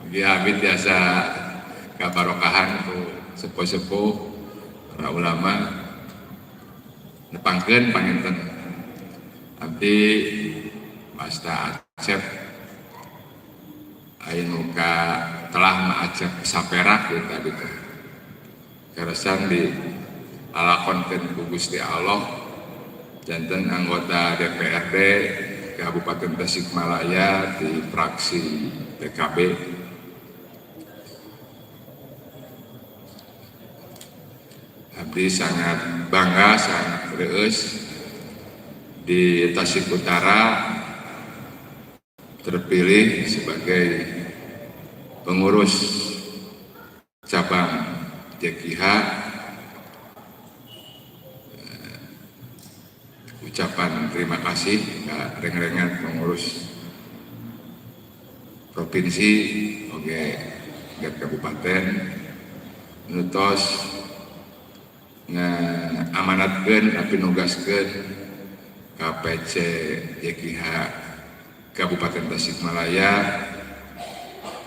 Bagi habis biasa kabarokahan ku sepuh-sepuh para ulama nepangkeun panginten abdi Masta Acep ayeuna muka telah maacep saperak ya tadi keresan di alakonkeun ku Gusti Allah janten anggota DPRD Kabupaten Tasikmalaya di fraksi PKB. Abdi sangat bangga, sangat reus di Tasik Utara terpilih sebagai pengurus cabang JKH. Ucapan terima kasih ke reng-rengan pengurus provinsi oge kabupaten nutos ngamanatkeun tapi nugaskeun KPC JKH Kabupaten Tasikmalaya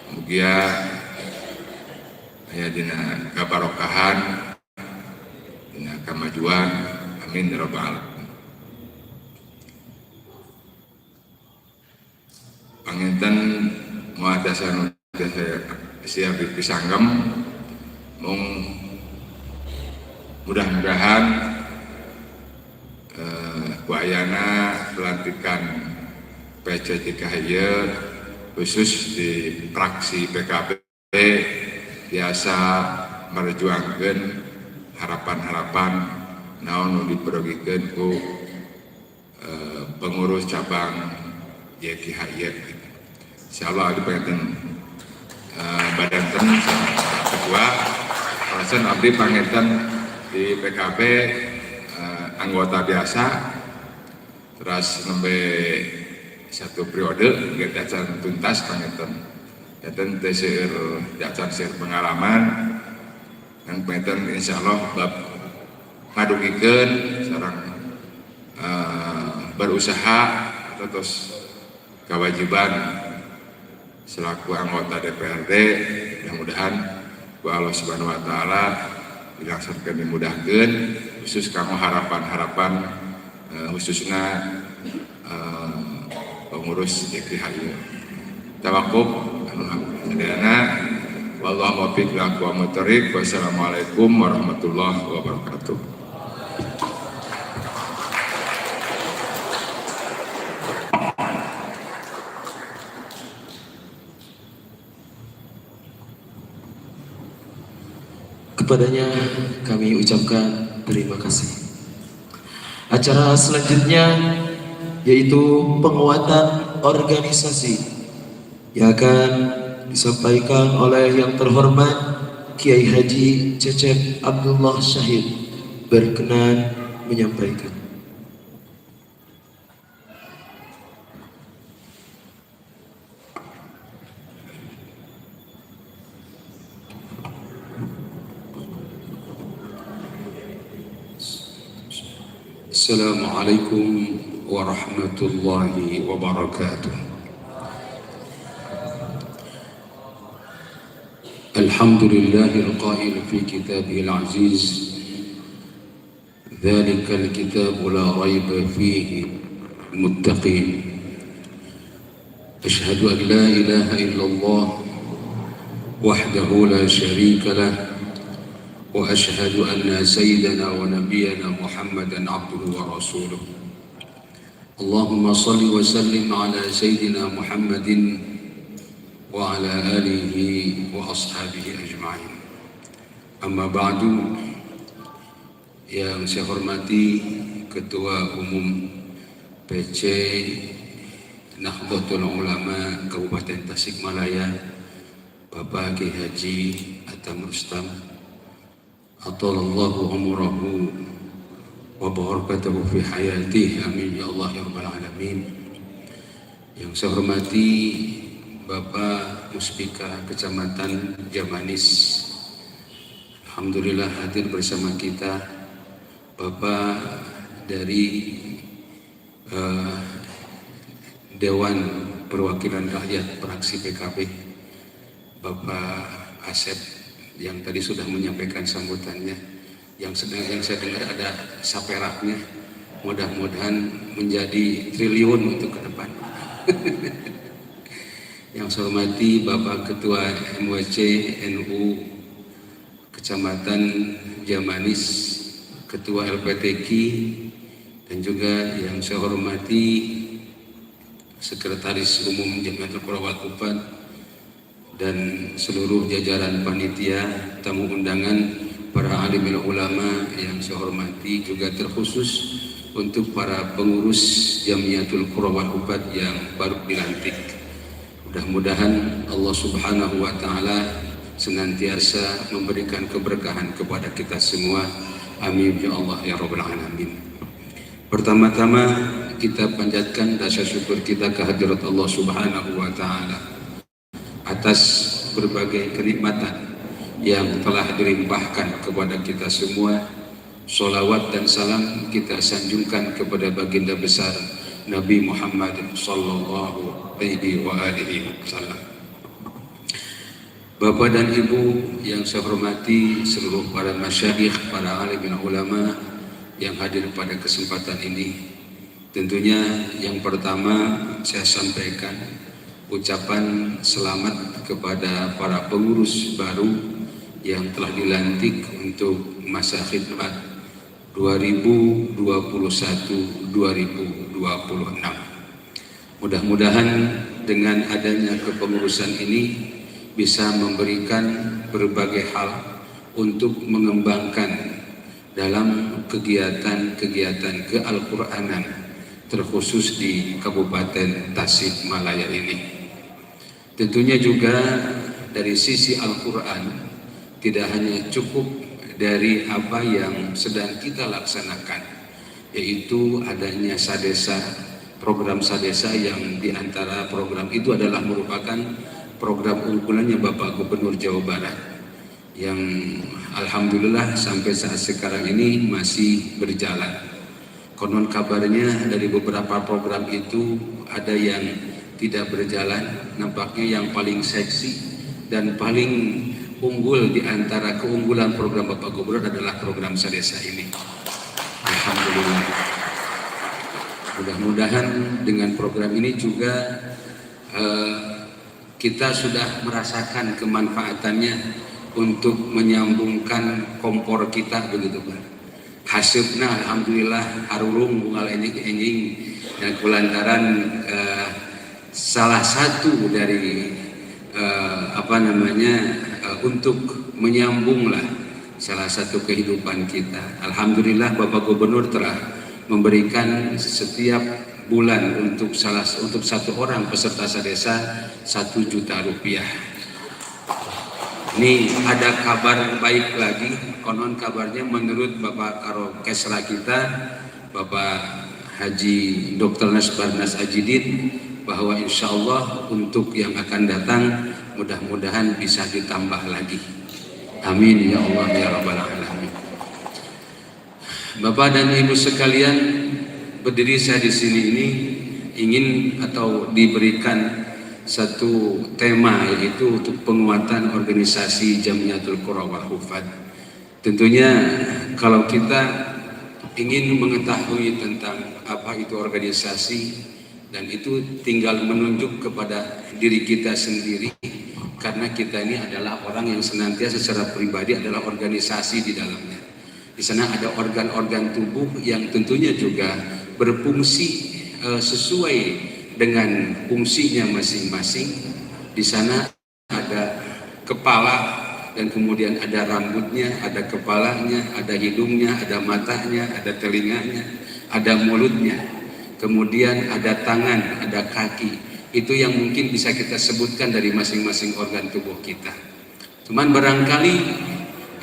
mugia aya dina kabarokahan dina kamajuan amin ya rabbal alamin. Panginten muadasan siap pisanggem mung mudah-mudahan kuayana pelantikan PCJKH khusus di fraksi PKB biasa merjuangkeun harapan-harapan naon nu diperogikeun ku pengurus cabang JKH insyaallah di panginten badanten ketua persen abdi panginten di PKB anggota biasa terus nembe satu periode gacan tuntas panginten janten teh seueur gacan seueur pengalaman yang panginten insyaallah bab ngadugikeun sareng berusaha terus kewajiban selaku anggota DPRD mudah-mudahan ku Allah Subhanahu wa taala dilaksanakan dimudahkeun khusus kanggo harapan-harapan khususna pengurus JKH tawakuf sadayana wallahu muwaffiq ila aqwamit thoriq. Wassalamualaikum warahmatullahi wabarakatuh. kepadanya kami ucapkan terima kasih. Acara selanjutnya yaitu penguatan organisasi yang akan disampaikan oleh yang terhormat Kiai Haji Cecep Abdullah Syahid berkenan menyampaikan. Assalamualaikum warahmatullahi wabarakatuh. Alhamdulillahil qail fi kitabihil aziz, dzalikal kitabu la raiba fihi muttaqin. Asyhadu an la ilaha illallah wahdahu la syarika lah وأشهد أن سيدنا ونبينا محمدا عبده ورسوله. اللهم صل وسلم على سيدنا محمد وعلى آله وأصحابه أجمعين. أما بعد, yang saya hormati Ketua Umum PC Nahdlatul Ulama Kabupaten Tasikmalaya, Bapak Kiai Haji Atam Rustam, Atalallahu umurahu wa barakatuhu fi hayatih, amin ya Allah ya rabbal alamin. Yang saya hormati Bapak Muspika Kecamatan Jamanis, alhamdulillah hadir bersama kita. Bapak dari Dewan Perwakilan Rakyat Fraksi PKB, Bapak Asep yang tadi sudah menyampaikan sambutannya, yang saya dengar ada saperaknya, mudah-mudahan menjadi triliun untuk ke depan. Yang saya hormati Bapak Ketua MWC NU Kecamatan Jamanis, Ketua LPTQ, dan juga yang saya hormati Sekretaris Umum Jamiatul Qura wal Hufadz dan seluruh jajaran panitia, tamu undangan, para alimul ulama yang saya hormati, juga terkhusus untuk para pengurus Jamiatul Qura wal Hufadz yang baru dilantik. Mudah-mudahan Allah Subhanahu wa taala senantiasa memberikan keberkahan kepada kita semua. Amin ya Allah ya rabbal alamin. Pertama-tama kita panjatkan rasa syukur kita kehadirat Allah Subhanahu wa taala atas berbagai kenikmatan yang telah dilimpahkan kepada kita semua. Sholawat dan salam kita sanjungkan kepada baginda besar Nabi Muhammad sallallahu alaihi wasallam. Bapak dan Ibu yang saya hormati, seluruh para masyayikh, para alim dan ulama yang hadir pada kesempatan ini, tentunya yang pertama saya sampaikan ucapan selamat kepada para pengurus baru yang telah dilantik untuk masa khidmat 2021-2026. Mudah-mudahan dengan adanya kepengurusan ini bisa memberikan berbagai hal untuk mengembangkan dalam kegiatan-kegiatan keal-Quranan, terkhusus di Kabupaten Tasikmalaya ini. Tentunya juga dari sisi Al-Quran tidak hanya cukup dari apa yang sedang kita laksanakan, yaitu adanya sadesa, program sadesa yang diantara program itu adalah merupakan program unggulannya Bapak Gubernur Jawa Barat yang alhamdulillah sampai saat sekarang ini masih berjalan. Konon kabarnya dari beberapa program itu ada yang tidak berjalan. Nampaknya yang paling seksi dan paling unggul di antara keunggulan program Bapak Gubernur adalah program sadesa ini. Alhamdulillah. Mudah-mudahan dengan program ini juga kita sudah merasakan kemanfaatannya untuk menyambungkan kompor kita, begitu Pak. Hasilnya alhamdulillah harurung bungal enjing dan kulantaran salah satu dari untuk menyambunglah salah satu kehidupan kita. Alhamdulillah Bapak Gubernur telah memberikan setiap bulan untuk satu orang peserta sadesa 1 juta rupiah. Ini ada kabar baik lagi, konon kabarnya menurut Bapak Karokesra kita, Bapak Haji Dr. Nasbarnas Ajidin, bahwa insya Allah untuk yang akan datang mudah-mudahan bisa ditambah lagi. Amin ya Allah ya Rabbal Alamin. Bapak dan Ibu sekalian, berdiri saya di sini ini ingin atau diberikan satu tema, yaitu untuk penguatan organisasi Jamiatul Qura wal Hufad. Tentunya kalau kita ingin mengetahui tentang apa itu organisasi, dan itu tinggal menunjuk kepada diri kita sendiri, karena kita ini adalah orang yang senantiasa secara pribadi adalah organisasi di dalamnya. Di sana ada organ-organ tubuh yang tentunya juga berfungsi sesuai dengan fungsinya masing-masing. Di sana ada kepala, dan kemudian ada rambutnya, ada kepalanya, ada hidungnya, ada matanya, ada telinganya, ada mulutnya, kemudian ada tangan, ada kaki. Itu yang mungkin bisa kita sebutkan dari masing-masing organ tubuh kita. Cuman barangkali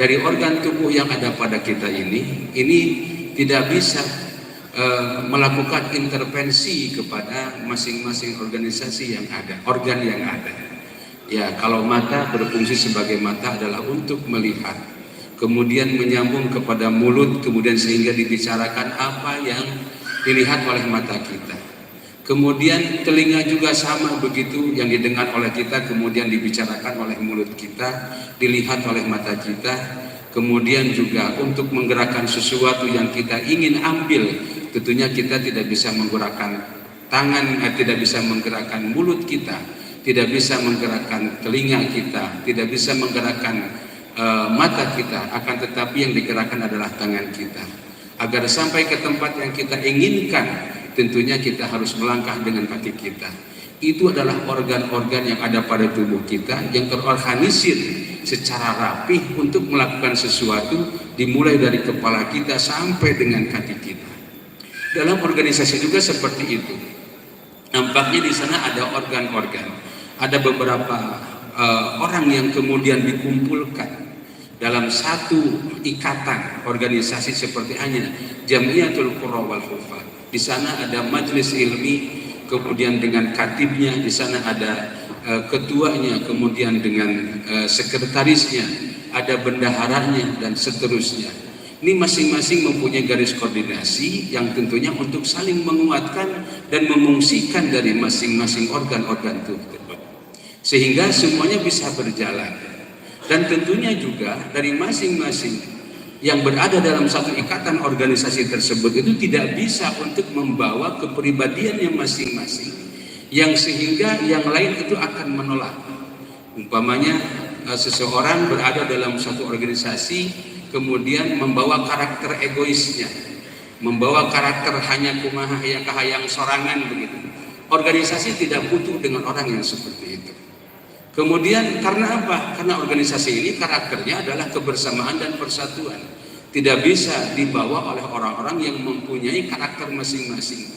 dari organ tubuh yang ada pada kita ini tidak bisa melakukan intervensi kepada masing-masing organisasi yang ada, organ yang ada. Ya, kalau mata berfungsi sebagai mata adalah untuk melihat, kemudian menyambung kepada mulut, kemudian sehingga dibicarakan apa yang dilihat oleh mata kita. Kemudian telinga juga sama begitu, yang didengar oleh kita kemudian dibicarakan oleh mulut kita, dilihat oleh mata kita. Kemudian juga untuk menggerakkan sesuatu yang kita ingin ambil, tentunya kita tidak bisa menggerakkan tangan, tidak bisa menggerakkan mulut kita, tidak bisa menggerakkan telinga kita, tidak bisa menggerakkan mata kita, akan tetapi yang digerakkan adalah tangan kita. Agar sampai ke tempat yang kita inginkan, tentunya kita harus melangkah dengan kaki kita. Itu adalah organ-organ yang ada pada tubuh kita yang terorganisir secara rapih untuk melakukan sesuatu, dimulai dari kepala kita sampai dengan kaki kita. Dalam organisasi juga seperti itu. Nampaknya di sana ada organ-organ, ada beberapa orang yang kemudian dikumpulkan dalam satu ikatan organisasi seperti hanya Jamiatul Qura wal Hufad. Di sana ada majelis ilmi, kemudian dengan katibnya, di sana ada ketuanya, kemudian dengan sekretarisnya, ada bendaharanya, dan seterusnya. Ini masing-masing mempunyai garis koordinasi yang tentunya untuk saling menguatkan dan memungsikan dari masing-masing organ-organ tubuh, sehingga semuanya bisa berjalan. Dan tentunya juga dari masing-masing yang berada dalam satu ikatan organisasi tersebut itu tidak bisa untuk membawa kepribadiannya masing-masing, yang sehingga yang lain itu akan menolak. Umpamanya seseorang berada dalam satu organisasi kemudian membawa karakter egoisnya, membawa karakter hanya kumaha yang kahayang sorangan begitu. Organisasi tidak butuh dengan orang yang seperti itu. Kemudian karena apa? Karena organisasi ini karakternya adalah kebersamaan dan persatuan. Tidak bisa dibawa oleh orang-orang yang mempunyai karakter masing-masing.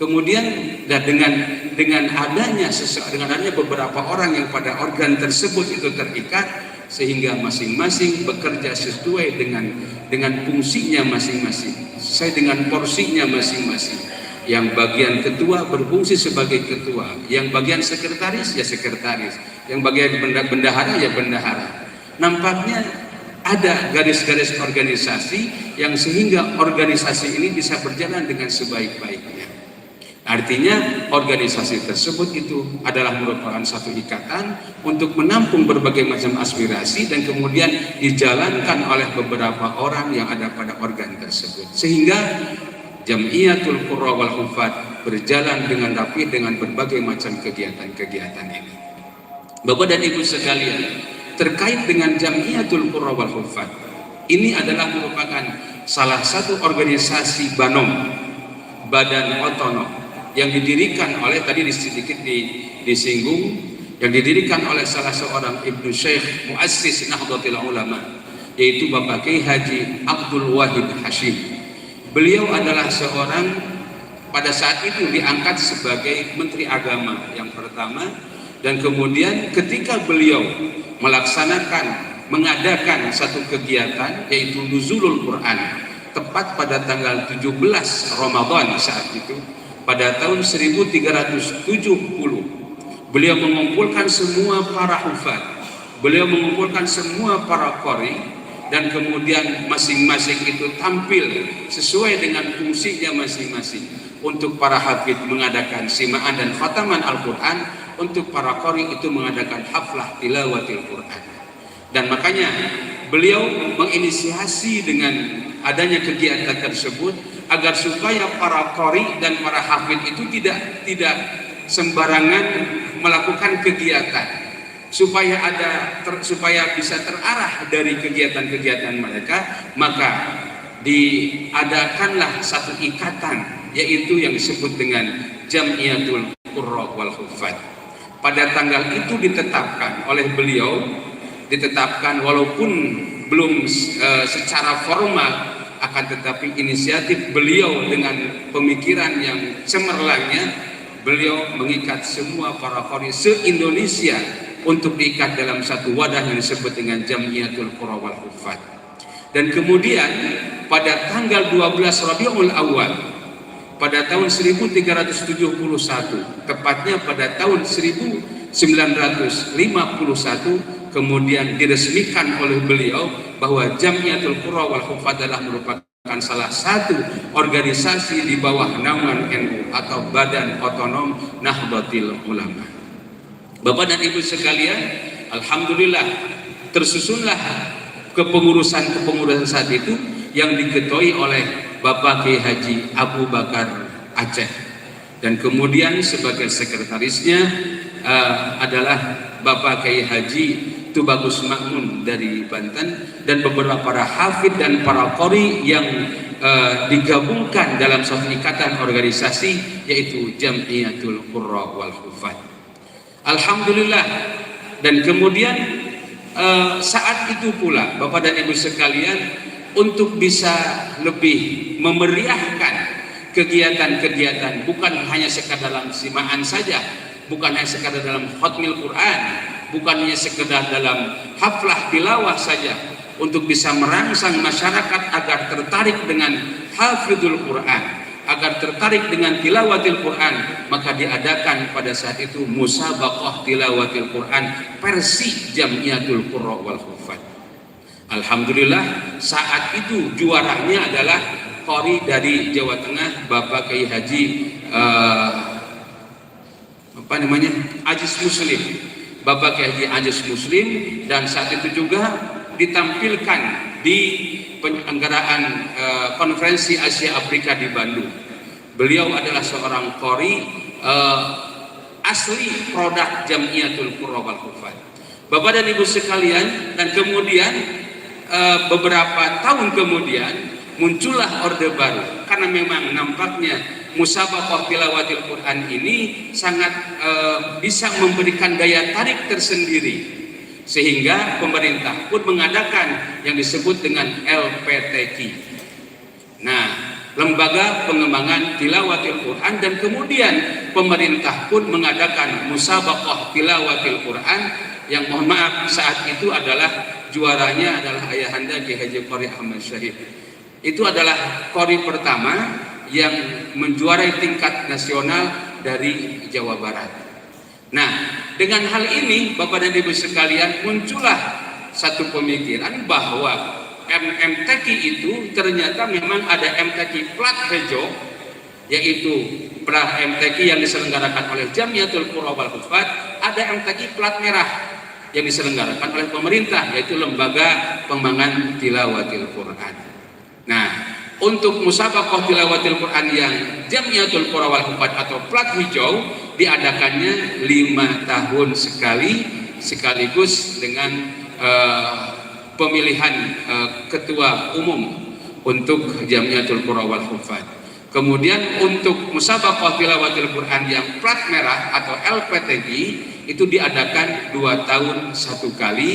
Kemudian dengan adanya beberapa orang yang pada organ tersebut itu terikat, sehingga masing-masing bekerja sesuai dengan fungsinya masing-masing, sesuai dengan porsinya masing-masing. Yang bagian ketua berfungsi sebagai ketua, yang bagian sekretaris ya sekretaris, yang bagian bendahara ya bendahara. Nampaknya ada garis-garis organisasi yang sehingga organisasi ini bisa berjalan dengan sebaik-baiknya. Artinya organisasi tersebut itu adalah merupakan satu ikatan untuk menampung berbagai macam aspirasi dan kemudian dijalankan oleh beberapa orang yang ada pada organ tersebut, sehingga Jamiatul Qura wal Hufad berjalan dengan rapi dengan berbagai macam kegiatan-kegiatan ini. Bapak dan Ibu sekalian, terkait dengan Jamiatul Qura wal Hufad, ini adalah merupakan salah satu organisasi badan otonom yang didirikan oleh, tadi sedikit disinggung, yang didirikan oleh salah seorang Ibnu Syekh Muassis Nahdlatul Ulama, yaitu Bapak Kiai Haji Abdul Wahid Hashim. Beliau adalah seorang pada saat itu diangkat sebagai Menteri Agama yang pertama, dan kemudian ketika beliau mengadakan satu kegiatan yaitu Nuzulul Quran tepat pada tanggal 17 Ramadan saat itu pada tahun 1370, beliau mengumpulkan semua para hufaz, beliau mengumpulkan semua para qari, dan kemudian masing-masing itu tampil sesuai dengan fungsinya masing-masing. Untuk para hafid mengadakan simaan dan khataman Al-Quran, untuk para qari itu mengadakan haflah tilawatil Quran. Dan makanya beliau menginisiasi dengan adanya kegiatan tersebut agar supaya para qari dan para hafid itu tidak sembarangan melakukan kegiatan, supaya bisa terarah dari kegiatan-kegiatan mereka. Maka diadakanlah satu ikatan, yaitu yang disebut dengan Jam'iyatul Qurra wal Huffaz. Pada tanggal itu ditetapkan oleh beliau, walaupun belum secara formal, akan tetapi inisiatif beliau dengan pemikiran yang cemerlangnya, beliau mengikat semua para qari se-Indonesia untuk diikat dalam satu wadah yang disebut dengan Jam'iyatul Qurra wal Huffaz. Dan kemudian pada tanggal 12 Rabiul Awal pada tahun 1371, tepatnya pada tahun 1951, kemudian diresmikan oleh beliau bahwa Jam'iyatul Qurra wal Huffaz adalah merupakan salah satu organisasi di bawah naungan NU atau Badan Otonom Nahdlatul Ulama. Bapak dan Ibu sekalian, alhamdulillah tersusunlah kepengurusan saat itu yang diketuai oleh Bapak Kiai Haji Abu Bakar Aceh, dan kemudian sebagai sekretarisnya adalah Bapak Kiai Haji Tubagus Makmun dari Banten, dan beberapa para hafid dan para qari yang digabungkan dalam satu ikatan organisasi yaitu Jam'iyatul Qurra wal Huffaz. Alhamdulillah. Dan kemudian saat itu pula Bapak dan Ibu sekalian, untuk bisa lebih memeriahkan kegiatan-kegiatan, bukan hanya sekadar dalam simaan saja, bukan hanya sekadar dalam khatmil Quran, bukan hanya sekedar dalam haflah tilawah saja, untuk bisa merangsang masyarakat agar tertarik dengan hafidul Quran, agar tertarik dengan tilawatil Quran, maka diadakan pada saat itu musabaqah tilawatil Quran versi Jam'iyatul Qurra wal Huffaz. Alhamdulillah saat itu juaranya adalah qari dari Jawa Tengah, Bapak Kiai Haji Aziz Muslim, Bapak Kiai Haji Aziz Muslim. Dan saat itu juga ditampilkan di penyelenggaraan konferensi Asia Afrika di Bandung. Beliau adalah seorang qari asli produk Jam'iyatul Qurra wal Huffaz. Bapak dan Ibu sekalian, dan kemudian beberapa tahun kemudian muncullah orde baru, karena memang nampaknya musabaqah tilawatil Quran ini sangat bisa memberikan daya tarik tersendiri, sehingga pemerintah pun mengadakan yang disebut dengan LPTQ. Nah, Lembaga Pengembangan Tilawatil Quran, dan kemudian pemerintah pun mengadakan musabaqah tilawatil Quran yang mohon maaf saat itu adalah juaranya adalah ayahanda Kiai Haji Qari Ahmad Syahid. Itu adalah qari pertama yang menjuarai tingkat nasional dari Jawa Barat. Nah, dengan hal ini Bapak dan Ibu sekalian, muncullah satu pemikiran bahwa MTQ itu ternyata memang ada MTQ plat hijau, yaitu MTQ yang diselenggarakan oleh Jam'iyatul Qurra wal Huffaz, ada MTQ plat merah yang diselenggarakan oleh pemerintah, yaitu Lembaga Pengembangan Tilawatil Quran. Nah, untuk musabaqah tilawatil Quran yang Jam'iyatul Qurra wal Huffaz atau plat hijau diadakannya 5 tahun sekali, sekaligus dengan pemilihan ketua umum untuk Jam'iyatul Qurra wal Huffaz. Kemudian untuk musabaqah tilawatil Quran yang plat merah atau LPTQ itu diadakan 2 tahun 1 kali,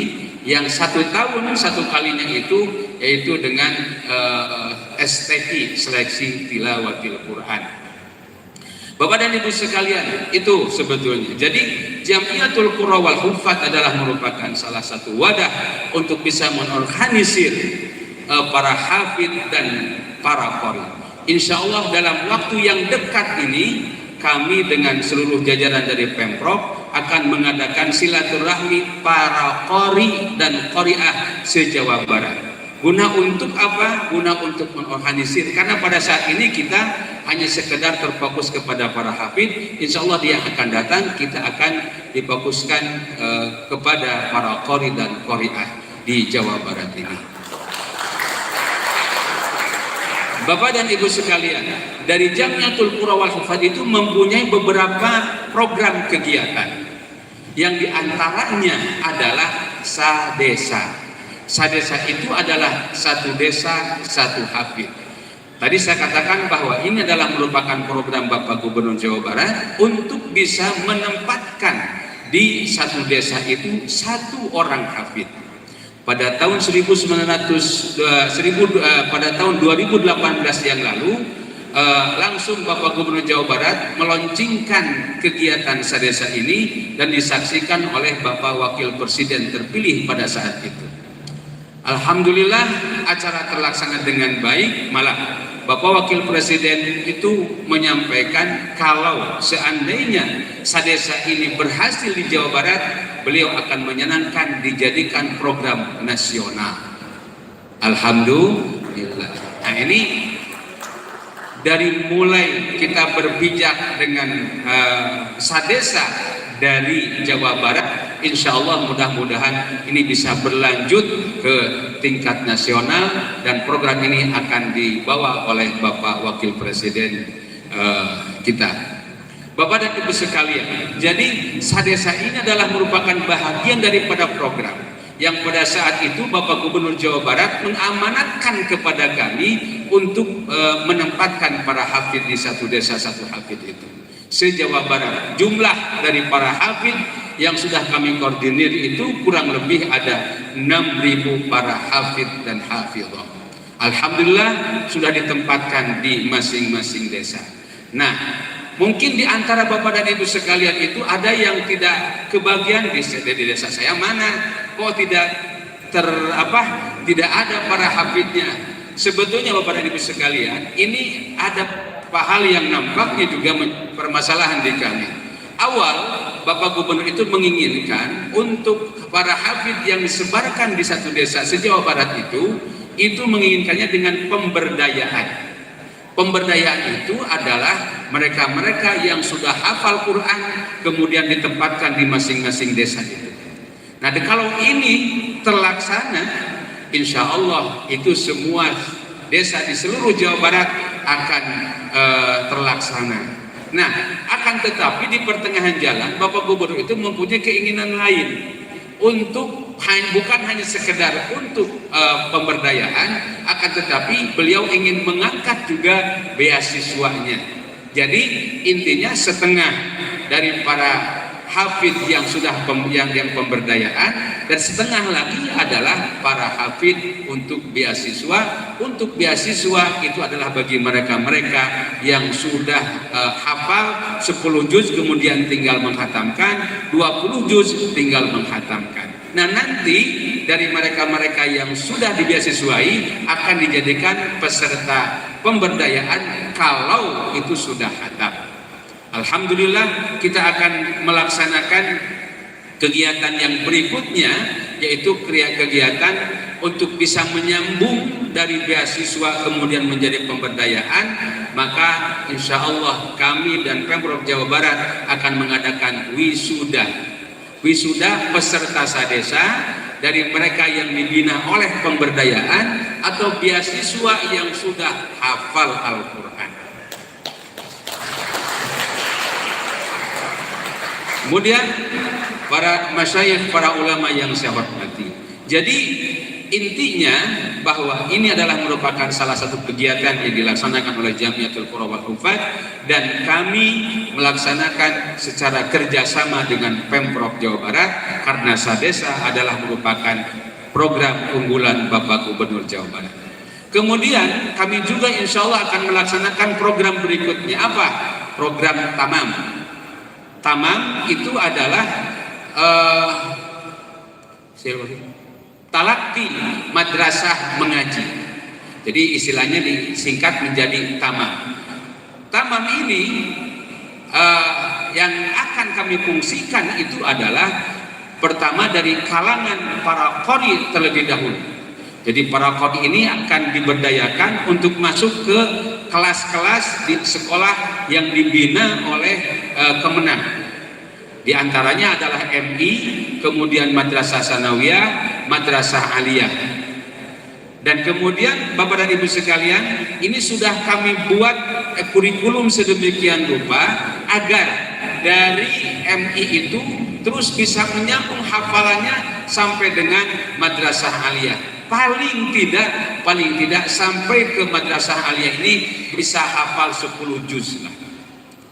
yang 1 tahun 1 kalinya itu yaitu dengan STI, seleksi tilawatil Quran. Bapak dan Ibu sekalian, itu sebetulnya. Jadi Jamiatul Qurra wal Huffaz adalah merupakan salah satu wadah untuk bisa menorganisir para hafidh dan para qori. Insya Allah dalam waktu yang dekat ini kami dengan seluruh jajaran dari Pemprov akan mengadakan silaturahmi para qori dan qoriah se-Jawa Barat. Guna untuk apa? Guna untuk menorganisir, karena pada saat ini kita hanya sekedar terfokus kepada para hafidh. Insya Allah dia akan datang, kita akan difokuskan kepada para qori dan qoriah di Jawa Barat ini. Bapak dan Ibu sekalian, dari Jamiatul Qurra wal Huffaz itu mempunyai beberapa program kegiatan, yang diantaranya adalah sadesa. Sadesa itu adalah satu desa satu hafidh. Tadi saya katakan bahwa ini adalah merupakan program Bapak Gubernur Jawa Barat untuk bisa menempatkan di satu desa itu 1 orang hafidh. Pada tahun 2018 yang lalu, langsung Bapak Gubernur Jawa Barat meluncurkan kegiatan sadesa ini dan disaksikan oleh Bapak Wakil Presiden terpilih pada saat itu. Alhamdulillah acara terlaksana dengan baik, malah Bapak Wakil Presiden itu menyampaikan kalau seandainya sadesa ini berhasil di Jawa Barat, beliau akan menyenangkan dijadikan program nasional. Alhamdulillah. Nah ini dari mulai kita berpijak dengan sadesa dari Jawa Barat, insya Allah mudah-mudahan ini bisa berlanjut ke tingkat nasional dan program ini akan dibawa oleh Bapak Wakil Presiden kita. Bapak dan Ibu sekalian, jadi sadesa ini adalah merupakan bahagian daripada program yang pada saat itu Bapak Gubernur Jawa Barat mengamanatkan kepada kami untuk menempatkan para hafidh di satu desa satu hafidh itu. Se-Jawa Barat, jumlah dari para hafidh yang sudah kami koordinir itu kurang lebih ada 6.000 para hafidh dan hafidhah. Alhamdulillah sudah ditempatkan di masing-masing desa. Nah, mungkin di antara Bapak dan Ibu sekalian itu ada yang tidak kebagian di desa saya mana, kok tidak tidak ada para hafidhnya. Sebetulnya Bapak dan Ibu sekalian, ini ada hal yang nampaknya juga permasalahan di kami. Awal Bapak Gubernur itu menginginkan untuk para hafidh yang disebarkan di satu desa se-Jawa Barat itu menginginkannya dengan pemberdayaan. Pemberdayaan itu adalah mereka-mereka yang sudah hafal Quran kemudian ditempatkan di masing-masing desa itu. Nah, kalau ini terlaksana, insya Allah itu semua desa di seluruh Jawa Barat akan terlaksana. Nah, akan tetapi di pertengahan jalan Bapak Gubernur itu mempunyai keinginan lain untuk bukan hanya sekedar untuk pemberdayaan, akan tetapi beliau ingin mengangkat juga beasiswanya. Jadi intinya setengah dari para hafidh yang sudah yang pemberdayaan dan setengah lagi adalah para hafidh untuk beasiswa. Untuk beasiswa itu adalah bagi mereka-mereka yang sudah hafal 10 juz kemudian tinggal menghatamkan, 20 juz tinggal menghatamkan. Nah, nanti dari mereka-mereka yang sudah dibeasiswai akan dijadikan peserta pemberdayaan kalau itu sudah khatam. Alhamdulillah kita akan melaksanakan kegiatan yang berikutnya, yaitu kegiatan untuk bisa menyambung dari beasiswa kemudian menjadi pemberdayaan. Maka insya Allah kami dan Pemprov Jawa Barat akan mengadakan wisuda peserta sadesa dari mereka yang dibina oleh pemberdayaan atau beasiswa yang sudah hafal Al-Quran. Kemudian para masyayikh, para ulama yang saya hormati. Jadi intinya bahwa ini adalah merupakan salah satu kegiatan yang dilaksanakan oleh Jamiatul Qura wal Hufadz, dan kami melaksanakan secara kerjasama dengan Pemprov Jawa Barat karena Sadesa adalah merupakan program unggulan Bapak Gubernur Jawa Barat. Kemudian kami juga insya Allah akan melaksanakan program berikutnya. Apa? Program Tamam. Tamam itu adalah talaqi madrasah mengaji. Jadi istilahnya disingkat menjadi tamam. Tamam ini yang akan kami fungsikan itu adalah pertama dari kalangan para qori terlebih dahulu. Jadi para qori ini akan diberdayakan untuk masuk ke kelas-kelas di sekolah yang dibina oleh Kemenang. Di antaranya adalah MI, kemudian Madrasah Sanawiyah, Madrasah Aliyah. Dan kemudian Bapak dan Ibu sekalian, ini sudah kami buat kurikulum sedemikian rupa agar dari MI itu terus bisa menyambung hafalannya sampai dengan Madrasah Aliyah. Paling tidak sampai ke Madrasah Aliyah ini bisa hafal 10 juz lah.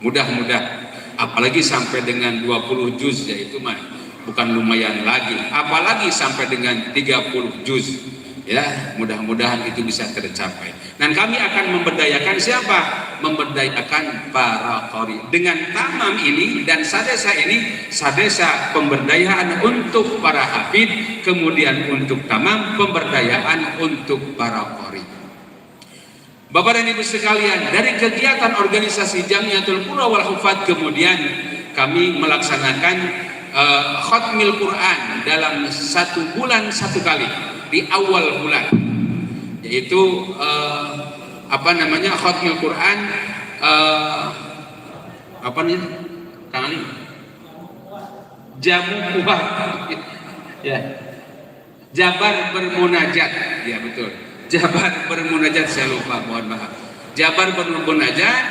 Mudah-mudahan. Apalagi sampai dengan 20 juz, ya itu mah bukan lumayan lagi. Apalagi sampai dengan 30 juz. Ya, mudah-mudahan itu bisa tercapai. Dan kami akan memberdayakan siapa? Memberdayakan para qori. Dengan Tamam ini dan Sadesa ini, Sadesa pemberdayaan untuk para hafid, kemudian untuk Tamam pemberdayaan untuk para qori. Bapak dan Ibu sekalian, dari kegiatan organisasi Jamiatul Qura wal Hufadz kemudian kami melaksanakan khatmil Quran dalam 1 bulan 1 kali di awal bulan, yaitu khatmil Quran jamu kubah ya, Jabar bermunajat, ya betul, Jabar bermunajat, saya lupa, mohon maaf. Jabar bermunajat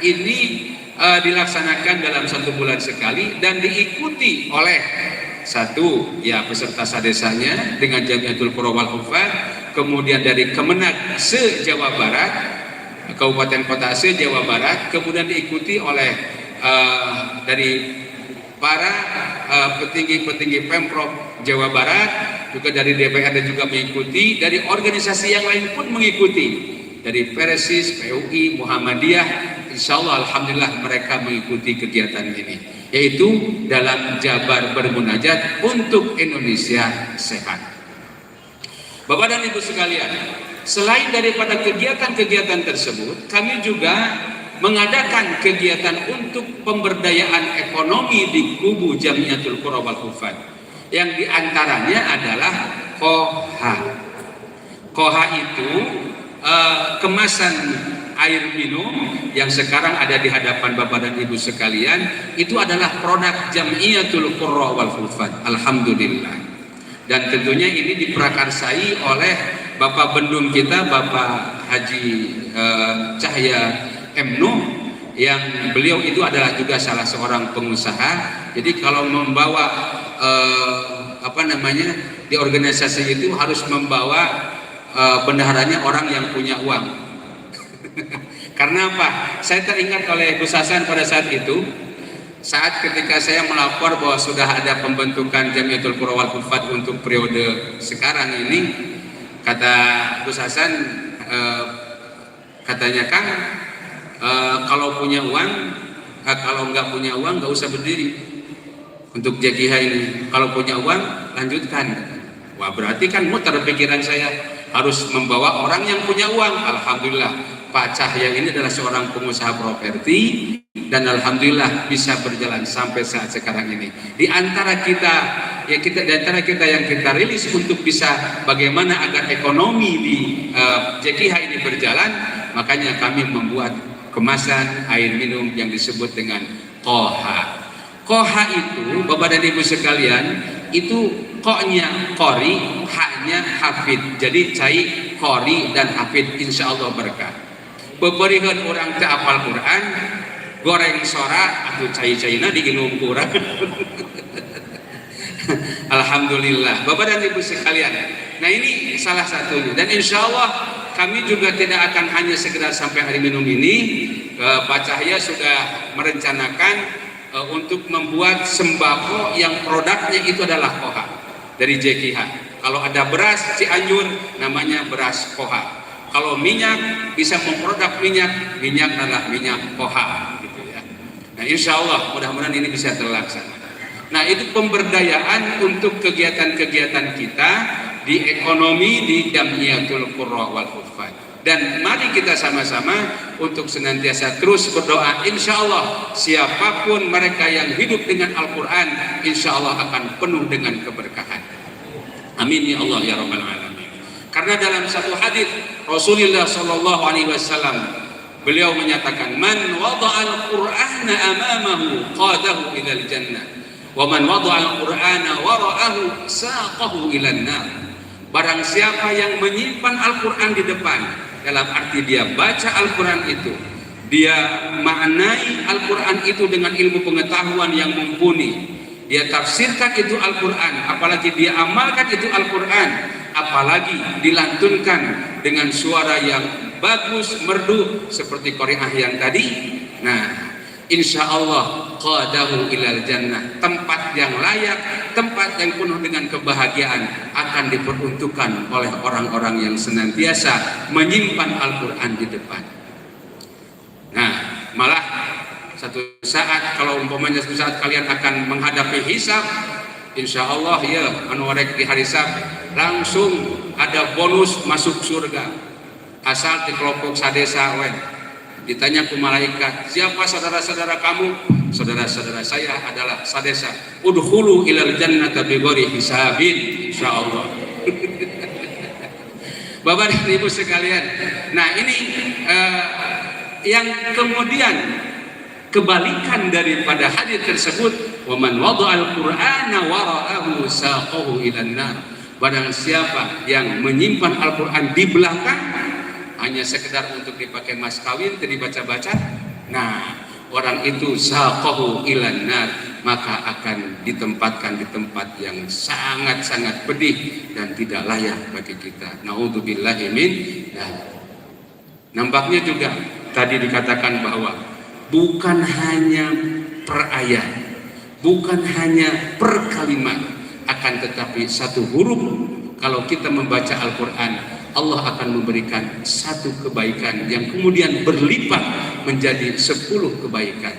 ini dilaksanakan dalam 1 bulan sekali dan diikuti oleh satu ya peserta sadesanya dengan Jamiatul Qura wal Hufadz, kemudian dari Kemenag se-Jawa Barat, Kabupaten Kota se-Jawa Barat, kemudian diikuti oleh dari para petinggi-petinggi Pemprov Jawa Barat, juga dari DPR dan juga mengikuti, dari organisasi yang lain pun mengikuti, dari Persis, PUI, Muhammadiyah, insya Allah alhamdulillah mereka mengikuti kegiatan ini, yaitu dalam Jabar bermunajat untuk Indonesia sehat. Bapak dan Ibu sekalian, selain daripada kegiatan-kegiatan tersebut, kami juga mengadakan kegiatan untuk pemberdayaan ekonomi di kubu Jamiatul Qura wal Hufadz, yang diantaranya adalah Koha. Koha itu kemasan air minum yang sekarang ada di hadapan Bapak dan Ibu sekalian, itu adalah produk Jamiatul Qura wal Hufadz, alhamdulillah. Dan tentunya ini diprakarsai oleh Bapak Bendum kita, Bapak Haji Cahya M. Nuh, yang beliau itu adalah juga salah seorang pengusaha. Jadi kalau membawa di organisasi itu harus membawa bendaharanya orang yang punya uang. Karena apa? Saya teringat oleh Gus Hasan pada saat itu, saat ketika saya melapor bahwa sudah ada pembentukan Jamiatul Qura wal Hufadz untuk periode sekarang ini, kata Gus Hasan, katanya Kang, kalau punya uang, kalau nggak punya uang nggak usah berdiri untuk JKH ini. Kalau punya uang lanjutkan. Wah, berarti kan muter pikiran saya, harus membawa orang yang punya uang. Alhamdulillah Pak Cahya ini adalah seorang pengusaha properti dan alhamdulillah bisa berjalan sampai saat sekarang ini. Di antara kita yang kita rilis untuk bisa bagaimana agar ekonomi di JKH ini berjalan, makanya kami membuat kemasan air minum yang disebut dengan Koha. Koha itu, Bapak dan Ibu sekalian, itu koknya qori, haknya hafid. Jadi cai qori dan hafid, insya Allah berkah. Beberikan orang teu apal Quran, goreng sora atau cai-caina diinum kurang. Alhamdulillah, Bapak dan Ibu sekalian. Nah ini salah satunya, dan insya Allah kami juga tidak akan hanya sekedar sampai hari minum ini. Pak Cahya sudah merencanakan untuk membuat sembako yang produknya itu adalah koha dari JKH. Kalau ada beras Cianjur namanya beras koha. Kalau minyak bisa memproduk minyak adalah minyak koha gitu ya. Nah insya Allah mudah-mudahan ini bisa terlaksana. Nah itu pemberdayaan untuk kegiatan-kegiatan kita di ekonomi, di Jamiatul Qurra wal Huffaz. Dan mari kita sama-sama untuk senantiasa terus berdoa. Insya Allah siapapun mereka yang hidup dengan Al-Quran, insya Allah akan penuh dengan keberkahan. Amin ya Allah ya Rabbal Alamin. Karena dalam satu hadis Rasulullah Sallallahu Alaihi Wasallam beliau menyatakan, man wada'al Qur'ana amamahu qadahu ilal jannah, wa man wada'al Qur'ana wara'ahu saqahu ilan nar. Barang siapa yang menyimpan Al-Quran di depan, dalam arti dia baca Al-Quran itu, dia maknai Al-Quran itu dengan ilmu pengetahuan yang mumpuni, dia tafsirkan itu Al-Quran, apalagi dia amalkan itu Al-Quran, apalagi dilantunkan dengan suara yang bagus, merdu seperti Qari'ah yang tadi. Nah insya Allah qadahu ilal jannah, tempat yang layak, tempat yang penuh dengan kebahagiaan akan diperuntukkan oleh orang-orang yang senantiasa menyimpan Al-Quran di depan. Nah malah satu saat kalau umpamanya satu saat kalian akan menghadapi hisab, insya Allah ya anuarek di hari hisab langsung ada bonus masuk surga asal di kelompok sadesa weh. Ditanya ke malaikat, siapa saudara-saudara kamu? Saudara-saudara saya adalah sadesa. Udkhulu ilal jannata bighairi hisabin, insyaallah. Bapak dan Ibu sekalian, nah ini yang kemudian kebalikan daripada hadis tersebut, wa man wada'al Qur'ana wara'ahu saqahu ilan nar. Barang siapa yang menyimpan Al-Quran di belakang hanya sekedar untuk dipakai mas kawin, dibaca-baca, nah orang itu saqahu ilan nar, maka akan ditempatkan di tempat yang sangat-sangat pedih dan tidak layak bagi kita. Naudzubillahi min. Nah, nampaknya juga tadi dikatakan bahwa bukan hanya per ayat, bukan hanya per kalimat, akan tetapi satu huruf. Kalau kita membaca Al-Quran, Allah akan memberikan satu kebaikan yang kemudian berlipat menjadi 10 kebaikan.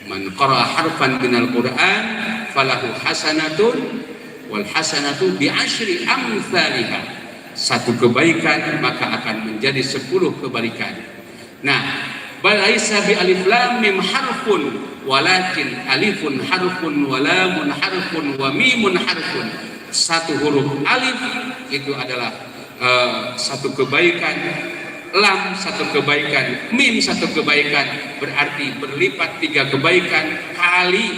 Man qara'a harfan minal Qur'an falahu hasanatun wal hasanatu bi asyri amsalihha. Satu kebaikan maka akan menjadi 10 kebaikan. Nah, balaisa bi alif lam mim harfun walakin alifun harfun wa lamun harfun wa mimun harfun. Satu huruf alif itu adalah satu kebaikan, lam satu kebaikan, mim satu kebaikan, berarti berlipat 3 kebaikan kali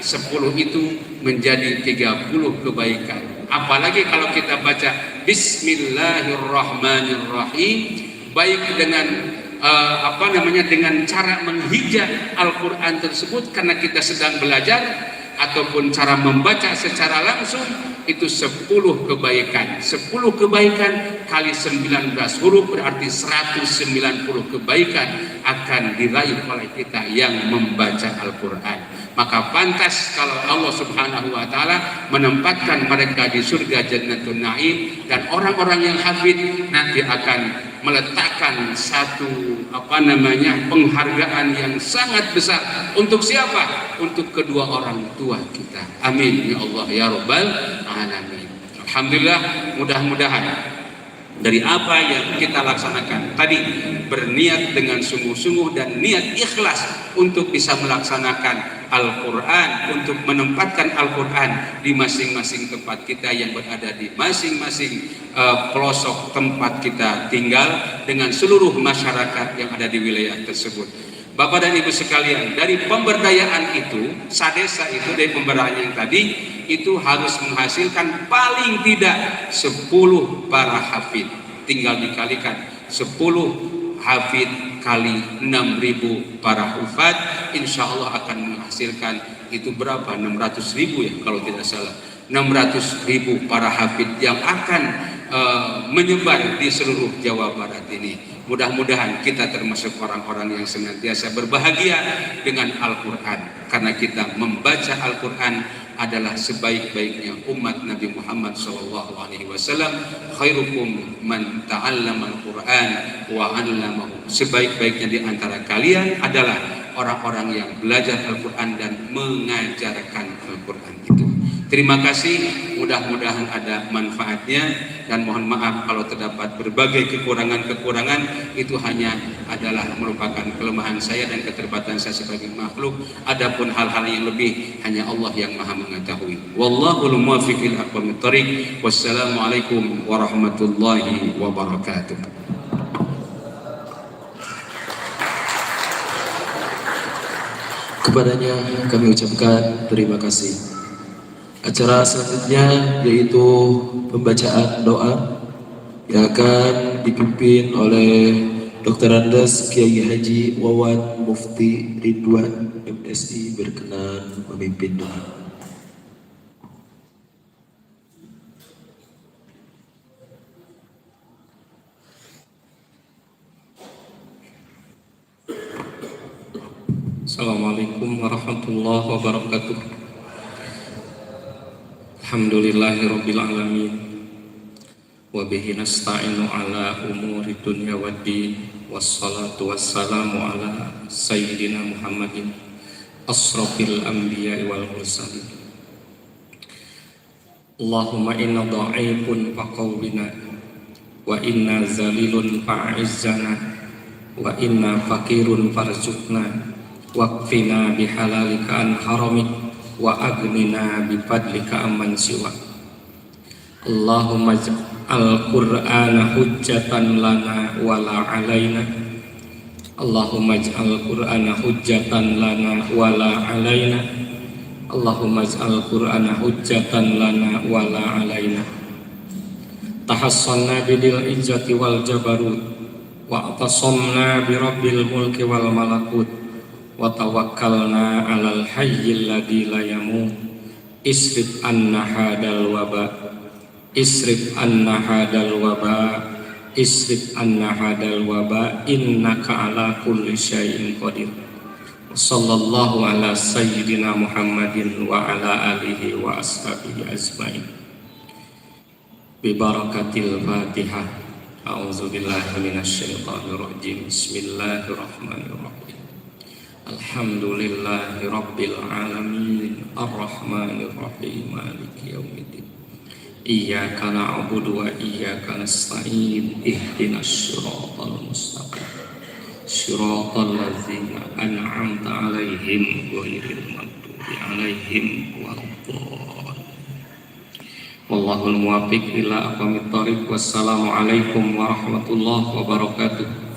10 itu menjadi 30 kebaikan. Apalagi kalau kita baca Bismillahirrahmanirrahim, baik dengan dengan cara menghijab Al-Quran tersebut karena kita sedang belajar, ataupun cara membaca secara langsung, itu 10 kebaikan. 10 kebaikan kali 19 huruf berarti 190 kebaikan akan diraih oleh kita yang membaca Al-Quran. Maka pantas kalau Allah Subhanahu wa Ta'ala menempatkan mereka di surga Jannatul Na'im, dan orang-orang yang hafid nanti akan meletakkan satu penghargaan yang sangat besar untuk siapa? Untuk kedua orang tua kita. Amin ya Allah ya Rabbal Alamin. Alhamdulillah, mudah-mudahan dari apa yang kita laksanakan tadi berniat dengan sungguh-sungguh dan niat ikhlas untuk bisa melaksanakan Al-Quran, untuk menempatkan Al-Quran di masing-masing tempat kita yang berada di masing-masing pelosok tempat kita tinggal dengan seluruh masyarakat yang ada di wilayah tersebut. Bapak dan Ibu sekalian, dari pemberdayaan itu, sadesa itu dari pemberdayaan yang tadi itu harus menghasilkan paling tidak 10 para hafid. Tinggal dikalikan 10 hafid kali 6.000 para hufad, insya Allah akan menghasilkan itu berapa? 600.000 ya kalau tidak salah. 600.000 para hafid yang akan menyebar di seluruh Jawa Barat ini. Mudah-mudahan kita termasuk orang-orang yang senantiasa berbahagia dengan Al-Quran, karena kita membaca Al-Quran adalah sebaik-baiknya umat Nabi Muhammad SAW. Khairukum man ta'allama al-Quran wa 'allamahu. Sebaik-baiknya di antara kalian adalah orang-orang yang belajar Al-Quran dan mengajarkan Al-Quran itu. Terima kasih, mudah-mudahan ada manfaatnya, dan mohon maaf kalau terdapat berbagai kekurangan-kekurangan. Itu hanya adalah merupakan kelemahan saya dan keterbatasan saya sebagai makhluk. Adapun hal-hal yang lebih hanya Allah yang Maha mengetahui. Wallahul muwaffiq ila aqwamit thoriq. Wassalamualaikum warahmatullahi wabarakatuh. Kepadanya kami ucapkan terima kasih. Acara selanjutnya yaitu pembacaan doa yang akan dipimpin oleh Dr. Andes Kiai Haji Wawan Mufti Ridwan MSI berkenan memimpin doa. Assalamualaikum warahmatullahi wabarakatuh. Alhamdulillahirabbil alamin. Wa bihi nasta'inu ala umuri dunya waddin. Wassalatu wassalamu ala sayyidina Muhammadin asrafil anbiya'i wal mursalin. Allahumma inna dha'ifun faqawwina wa inna zalilun fa'izzana wa inna fakirun farzuqna waqfina bihalalika an haramik wa agnina bifadlika amman siwa. Allahumma ij'al Qur'ana hujjatan lana wa la alaina. Allahumma ij'al Qur'ana hujjatan lana wa la alaina. Allahumma ij'al Qur'ana hujjatan lana wa la alaina. Tahassanna bidil izzati wal jabarut wa atasamna bi rabbil mulki wal malakut wa tawakkalna 'alal hayyil ladzi la yamut. Isrif anna hadal waba, isrif anna hadal waba, isrif anna hadal waba, innaka 'ala kulli syai'in qadir. Sallallahu ala sayyidina Muhammadin wa ala alihi wa ashabihi ajmain. Bi barakatil Fatihah. A'udzu billahi minasy syaithanir rajim. Bismillahirrahmanirrahim. Alhamdulillahi rabbil alamin, arrahmanir rahim, maliki yaumiddin. Iyyaka na'budu wa iyyaka nasta'in. Ihdinas siratal mustaqim, siratal ladzina an'amta 'alaihim ghairil maghdubi 'alaihim waladdallin. Wallahul muwaffiq ila aqwamit thoriq. Wassalamu alaikum warahmatullahi wabarakatuh.